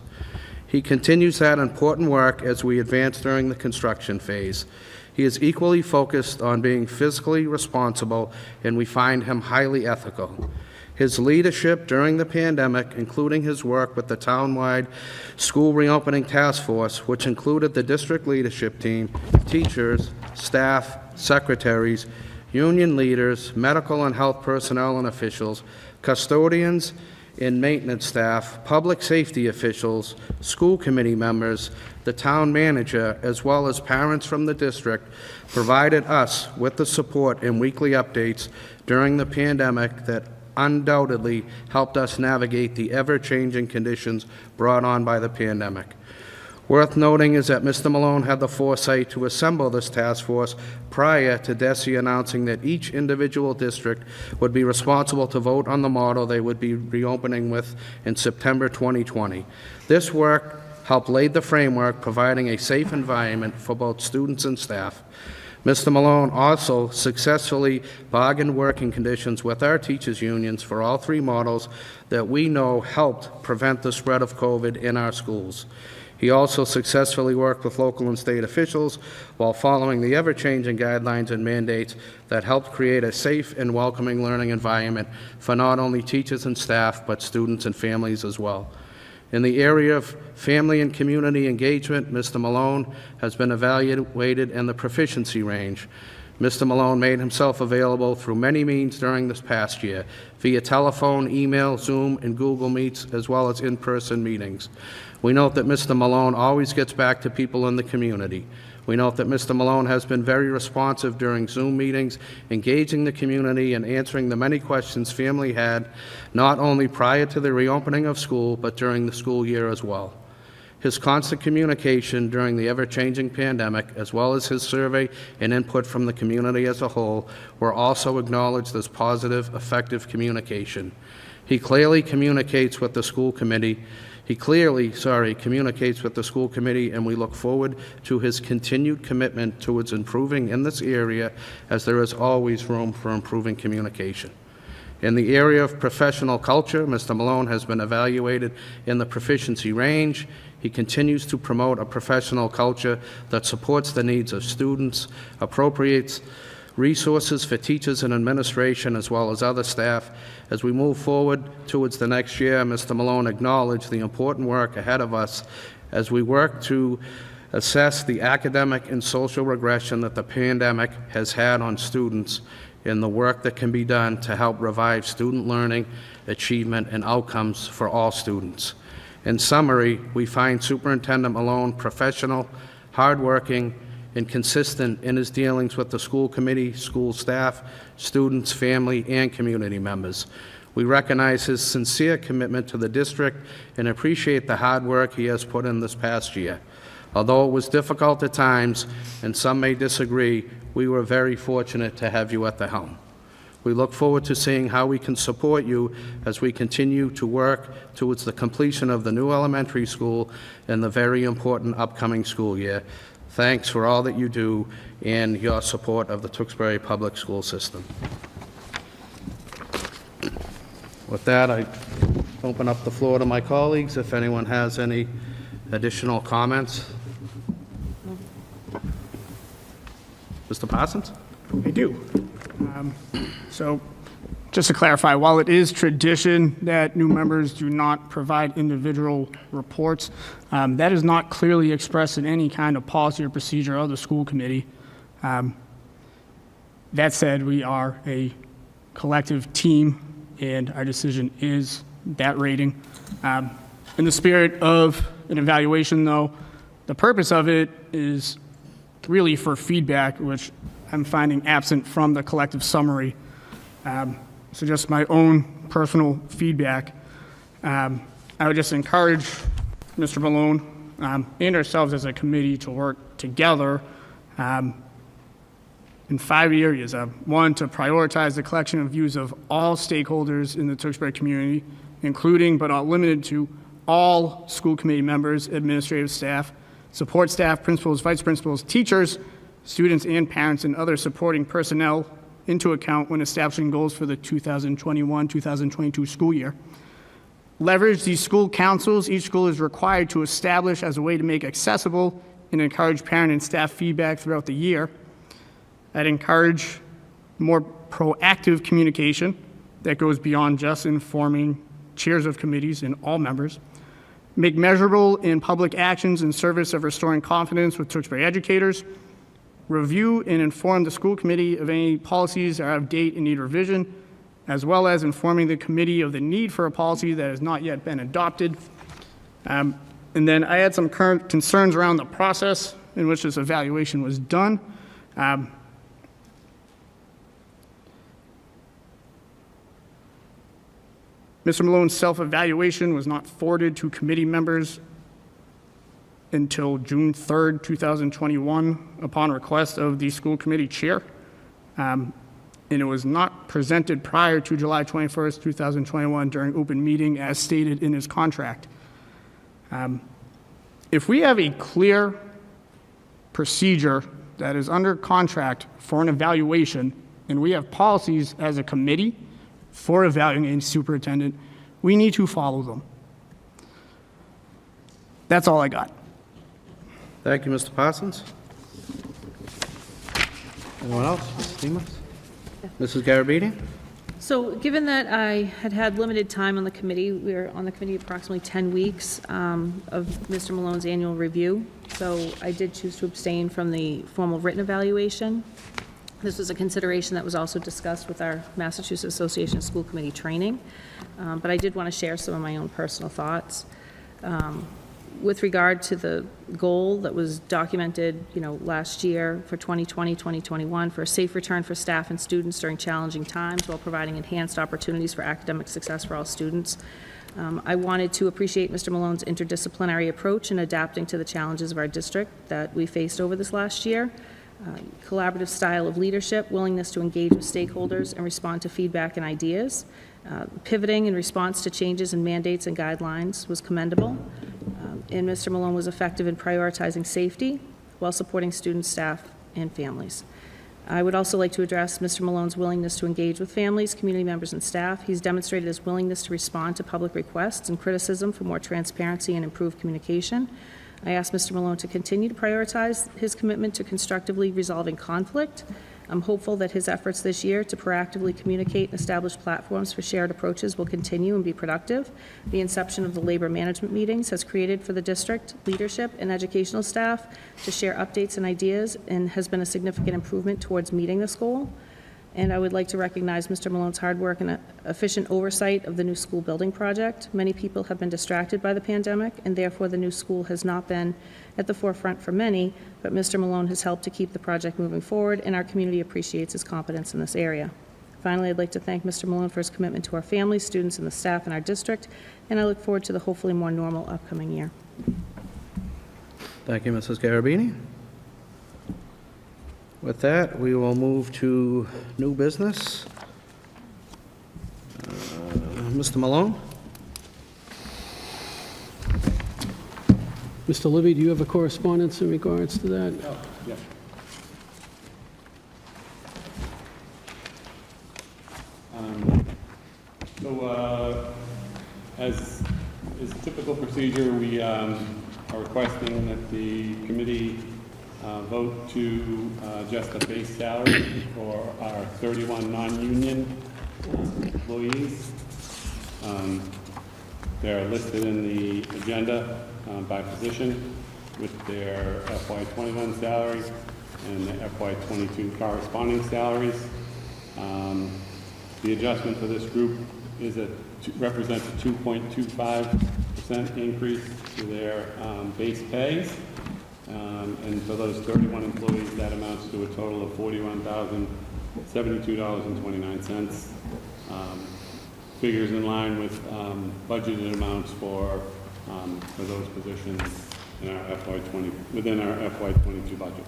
He continues that important work as we advance during the construction phase. He is equally focused on being fiscally responsible, and we find him highly ethical. His leadership during the pandemic, including his work with the town-wide school reopening task force, which included the district leadership team, teachers, staff, secretaries, union leaders, medical and health personnel and officials, custodians and maintenance staff, public safety officials, school committee members, the town manager, as well as parents from the district, provided us with the support and weekly updates during the pandemic that undoubtedly helped us navigate the ever-changing conditions brought on by the pandemic. Worth noting is that Mr. Malone had the foresight to assemble this task force prior to DESE announcing that each individual district would be responsible to vote on the model they would be reopening with in September 2020. This work helped lay the framework, providing a safe environment for both students and staff. Mr. Malone also successfully bargained working conditions with our teachers' unions for all three models that we know helped prevent the spread of COVID in our schools. He also successfully worked with local and state officials while following the ever-changing guidelines and mandates that helped create a safe and welcoming learning environment for not only teachers and staff, but students and families as well. In the area of family and community engagement, Mr. Malone has been evaluated in the proficiency range. Mr. Malone made himself available through many means during this past year, via telephone, email, Zoom, and Google Meets, as well as in-person meetings. We note that Mr. Malone always gets back to people in the community. We note that Mr. Malone has been very responsive during Zoom meetings, engaging the community and answering the many questions family had, not only prior to the reopening of school, but during the school year as well. His constant communication during the ever-changing pandemic, as well as his survey and input from the community as a whole, were also acknowledged as positive, effective communication. He clearly communicates with the school committee, communicates with the school committee, and we look forward to his continued commitment towards improving in this area, as there is always room for improving communication. In the area of professional culture, Mr. Malone has been evaluated in the proficiency range. He continues to promote a professional culture that supports the needs of students, appropriates resources for teachers and administration as well as other staff. As we move forward towards the next year, Mr. Malone acknowledged the important work ahead of us as we work to assess the academic and social regression that the pandemic has had on students and the work that can be done to help revive student learning, achievement, and outcomes for all students. In summary, we find Superintendent Malone professional, hardworking, and consistent in his dealings with the school committee, school staff, students, family, and community members. We recognize his sincere commitment to the district and appreciate the hard work he has put in this past year. Although it was difficult at times, and some may disagree, we were very fortunate to have you at the helm. We look forward to seeing how we can support you as we continue to work towards the completion of the new elementary school and the very important upcoming school year. Thanks for all that you do and your support of the Tewksbury Public School System. With that, I open up the floor to my colleagues if anyone has any additional comments. Mr. Parsons? I do. So just to clarify, while it is tradition that new members do not provide individual reports, that is not clearly expressed in any kind of policy or procedure of the school committee. That said, we are a collective team, and our decision is that rating. In the spirit of an evaluation, though, the purpose of it is really for feedback, which I'm finding absent from the collective summary. So just my own personal feedback. I would just encourage Mr. Malone and ourselves as a committee to work together in 5 areas. One, to prioritize the collection of views of all stakeholders in the Tewksbury community, including but not limited to all school committee members, administrative staff, support staff, principals, vice principals, teachers, students, and parents, and other supporting personnel into account when establishing goals for the 2021-2022 school year. Leverage these school councils each school is required to establish as a way to make accessible and encourage parent and staff feedback throughout the year. I'd encourage more proactive communication that goes beyond just informing chairs of committees and all members. Make measurable and public actions in service of restoring confidence with Tewksbury educators. Review and inform the school committee of any policies that are out of date and need revision, as well as informing the committee of the need for a policy that has not yet been adopted. And then I had some current concerns around the process in which this evaluation was done. Mr. Malone's self-evaluation was not forwarded to committee members until June 3rd, 2021, upon request of the school committee chair. And it was not presented prior to July 21st, 2021 during open meeting as stated in his contract. If we have a clear procedure that is under contract for an evaluation, and we have policies as a committee for evaluating a superintendent, we need to follow them. That's all I got. Thank you, Mr. Parsons. Anyone else? Mrs. Demas? Mrs. Garabedian? So given that I had had limited time on the committee, we were on the committee approximately 10 weeks of Mr. Malone's annual review. So I did choose to abstain from the formal written evaluation. This was a consideration that was also discussed with our Massachusetts Association of School Committee training. But I did want to share some of my own personal thoughts. With regard to the goal that was documented, last year for 2020, 2021, for a safe return for staff and students during challenging times while providing enhanced opportunities for academic success for all students. I wanted to appreciate Mr. Malone's interdisciplinary approach in adapting to the challenges of our district that we faced over this last year. Collaborative style of leadership, willingness to engage with stakeholders and respond to feedback and ideas. Pivoting in response to changes in mandates and guidelines was commendable. And Mr. Malone was effective in prioritizing safety while supporting students, staff, and families. I would also like to address Mr. Malone's willingness to engage with families, community members, and staff. He's demonstrated his willingness to respond to public requests and criticism for more transparency and improved communication. I asked Mr. Malone to continue to prioritize his commitment to constructively resolving conflict. I'm hopeful that his efforts this year to proactively communicate and establish platforms for shared approaches will continue and be productive. The inception of the labor management meetings has created for the district leadership and educational staff to share updates and ideas and has been a significant improvement towards meeting this goal. And I would like to recognize Mr. Malone's hard work and efficient oversight of the new school building project. Many people have been distracted by the pandemic, and therefore the new school has not been at the forefront for many, but Mr. Malone has helped to keep the project moving forward, and our community appreciates his competence in this area. Finally, I'd like to thank Mr. Malone for his commitment to our families, students, and the staff in our district, and I look forward to the hopefully more normal upcoming year. Thank you, Mrs. Garabedian. With that, we will move to new business. Mr. Malone? Mr. Libby, do you have a correspondence in regards to that? Oh, yeah. As is typical procedure, we are requesting that the committee vote to adjust the base salary for our 31 non-union employees. They're listed in the agenda by position with their FY21 salary and the FY22 corresponding salaries. The adjustment for this group represents a 2.25% increase to their base pays. And for those 31 employees, that amounts to a total of $41,072.29. Figures in line with budgeted amounts for those positions in our within our FY22 budget.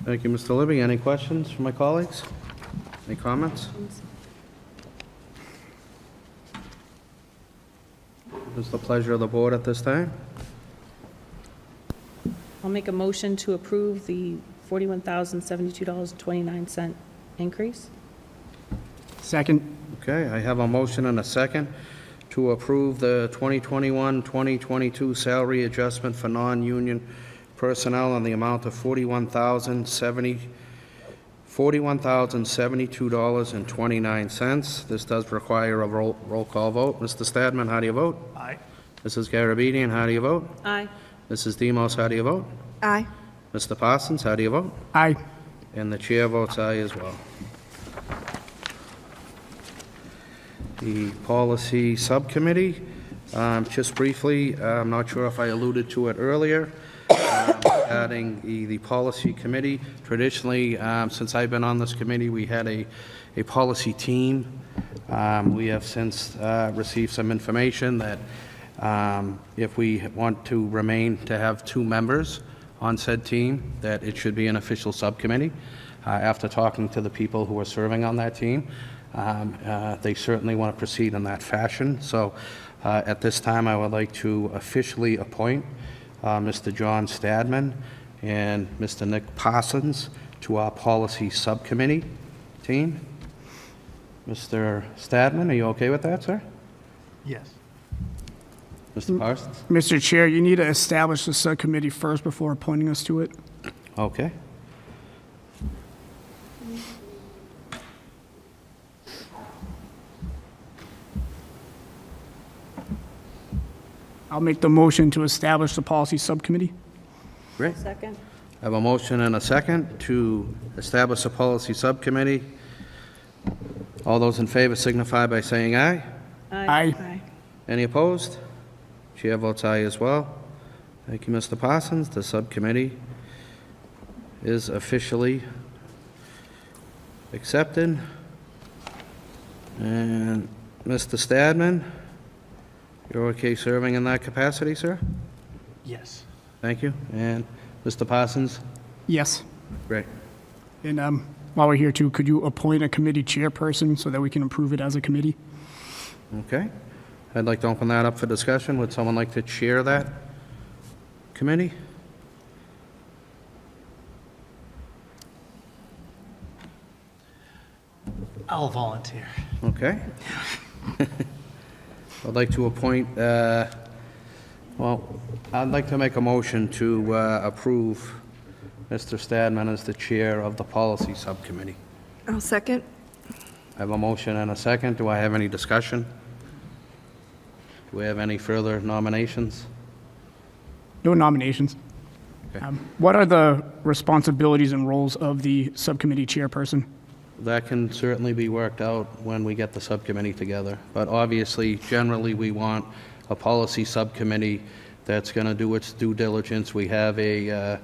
Thank you, Mr. Libby. Any questions from my colleagues? Any comments? It's the pleasure of the board at this time. I'll make a motion to approve the $41,072.29 increase. Second. Okay, I have a motion and a second to approve the 2021-2022 salary adjustment for non-union personnel in the amount of $41,072.29. This does require a roll call vote. Mr. Stadman, how do you vote? Aye. Mrs. Garabedian, how do you vote? Aye. Mrs. Demos, how do you vote? Aye. Mr. Parsons, how do you vote? Aye. And the chair votes aye as well. The Policy Subcommittee, just briefly, I'm not sure if I alluded to it earlier, adding the Policy Committee. Traditionally, since I've been on this committee, we had a policy team. We have since received some information that If we want to remain to have 2 members on said team, that it should be an official subcommittee. After talking to the people who are serving on that team, they certainly want to proceed in that fashion. So at this time, I would like to officially appoint Mr. John Stadman and Mr. Nick Parsons to our policy subcommittee team. Mr. Stadman, are you okay with that, sir? Yes. Mr. Parsons? Mr. Chair, you need to establish the subcommittee first before appointing us to it. Okay. I'll make the motion to establish the policy subcommittee. Great. Second? I have a motion and a second to establish a policy subcommittee. All those in favor signify by saying aye. Aye. Any opposed? Chair votes aye as well. Thank you, Mr. Parsons. The subcommittee is officially accepted. And Mr. Stadman, you're okay serving in that capacity, sir? Yes. Thank you. And Mr. Parsons? Yes. Great. And while we're here too, could you appoint a committee chairperson so that we can approve it as a committee? Okay. I'd like to open that up for discussion. Would someone like to chair that committee? I'll volunteer. Okay. I'd like to appoint, well, I'd like to make a motion to approve Mr. Stadman as the chair of the policy subcommittee. I'll second. I have a motion and a second. Do I have any discussion? Do we have any further nominations? No nominations. Okay. What are the responsibilities and roles of the subcommittee chairperson? That can certainly be worked out when we get the subcommittee together. But obviously, generally, we want a policy subcommittee that's going to do its due diligence. We have a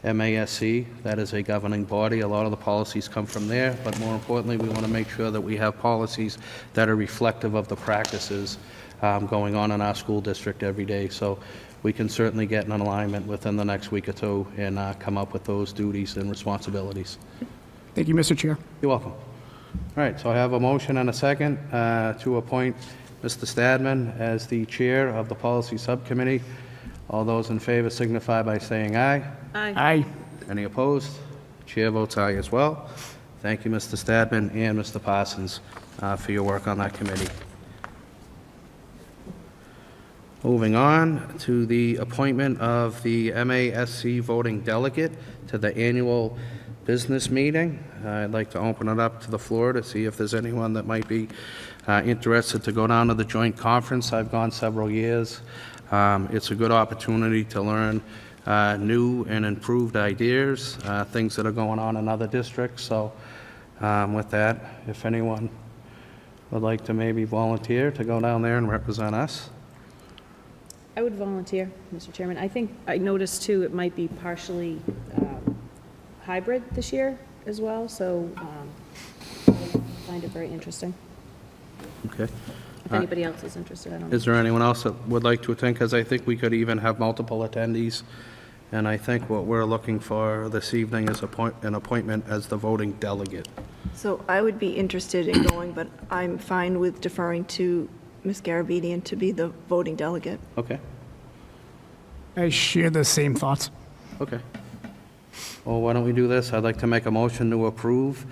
MASC, that is a governing body. A lot of the policies come from there, but more importantly, we want to make sure that we have policies that are reflective of the practices going on in our school district every day. So we can certainly get in alignment within the next week or two and come up with those duties and responsibilities. Thank you, Mr. Chair. You're welcome. All right, so I have a motion and a second to appoint Mr. Stadman as the chair of the policy subcommittee. All those in favor signify by saying aye. Aye. Any opposed? Chair votes aye as well. Thank you, Mr. Stadman and Mr. Parsons, for your work on that committee. Moving on to the appointment of the MASC voting delegate to the annual business meeting. I'd like to open it up to the floor to see if there's anyone that might be interested to go down to the joint conference. I've gone several years. It's a good opportunity to learn new and improved ideas, things that are going on in other districts. So with that, if anyone would like to maybe volunteer to go down there and represent us. I would volunteer, Mr. Chairman. I think, I noticed too, it might be partially hybrid this year as well, so I find it very interesting. Okay. If anybody else is interested, I don't know. Is there anyone else that would like to attend? Because I think we could even have multiple attendees. And I think what we're looking for this evening is an appointment as the voting delegate. So I would be interested in going, but I'm fine with deferring to Ms. Garabedian to be the voting delegate. Okay, I share the same thoughts. okay. Well, why don't we do this? I'd like to make a motion to approve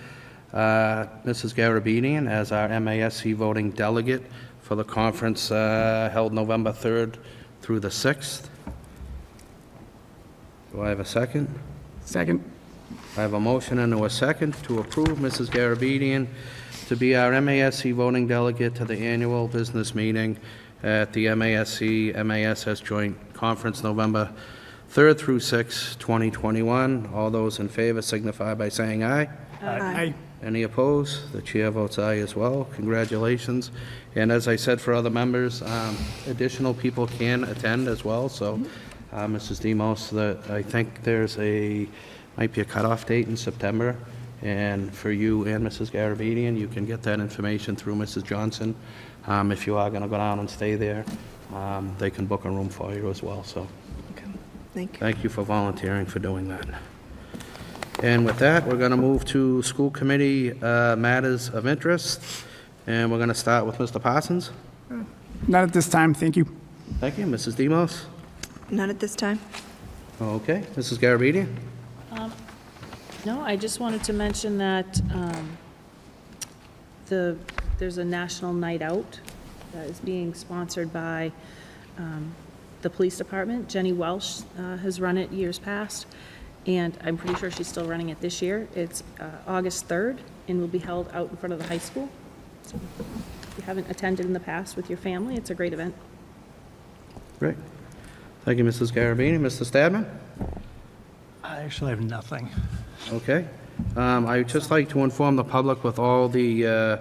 Mrs. Garabedian as our MASC voting delegate for the conference held November 3rd through the 6th. Do I have a second? Second. I have a motion and a second to approve Mrs. Garabedian to be our MASC voting delegate to the annual business meeting at the MASC-MASS Joint Conference, November 3rd through 6th, 2021. All those in favor signify by saying aye. Aye. Any opposed? The chair votes aye as well. Congratulations. And as I said for other members, additional people can attend as well. So, Mrs. Demos, I think might be a cutoff date in September. And for you and Mrs. Garabedian, you can get that information through Mrs. Johnson if you are going to go down and stay there they can book a room for you as well, so Thank you. thank you for volunteering for doing that. And with that, we're going to move to school committee matters of interest, and we're going to start with Mr. Parsons. Not at this time, thank you. Thank you. Mrs. Demos? Not at this time. Okay. Mrs. Garabedian? No, I just wanted to mention that there's a national night out that is being sponsored by the police department. Jenny Welsh has run it years past, and I'm pretty sure she's still running it this year. It's August 3rd and will be held out in front of the high school. So if you haven't attended in the past with your family, it's a great event. Great. Thank you, Mrs. Garabedian. Mr. Stadman? I actually have nothing. Okay. I would just like to inform the public with all the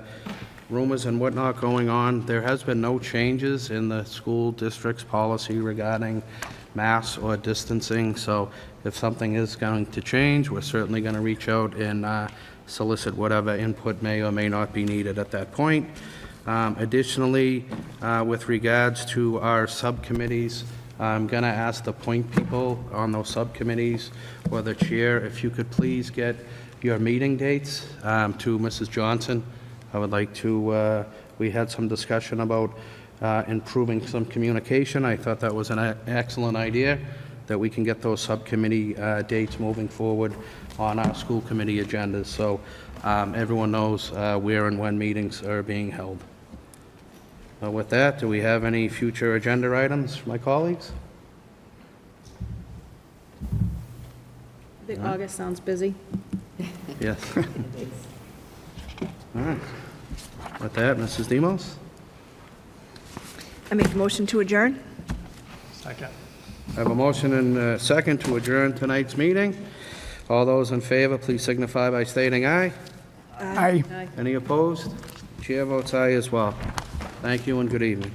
rumors and whatnot going on, there has been no changes in the school district's policy regarding masks or distancing, so if something is going to change, we're certainly going to reach out and solicit whatever input may or may not be needed at that point. Additionally, with regards to our subcommittees, I'm going to ask the point people on those subcommittees or the chair, if you could please get your meeting dates to Mrs. Johnson. I would like to, we had some discussion about improving some communication. I thought that was an excellent idea, that we can get those subcommittee dates moving forward on our school committee agendas, so everyone knows where and when meetings are being held. With that, do we have any future agenda items, my colleagues? I think August sounds busy. Yes. All right. With that, Mrs. Demos? I make a motion to adjourn. Second. I have a motion and a second to adjourn tonight's meeting. All those in favor, please signify by stating aye. Aye. Any opposed? Chair votes aye as well. Thank you and good evening.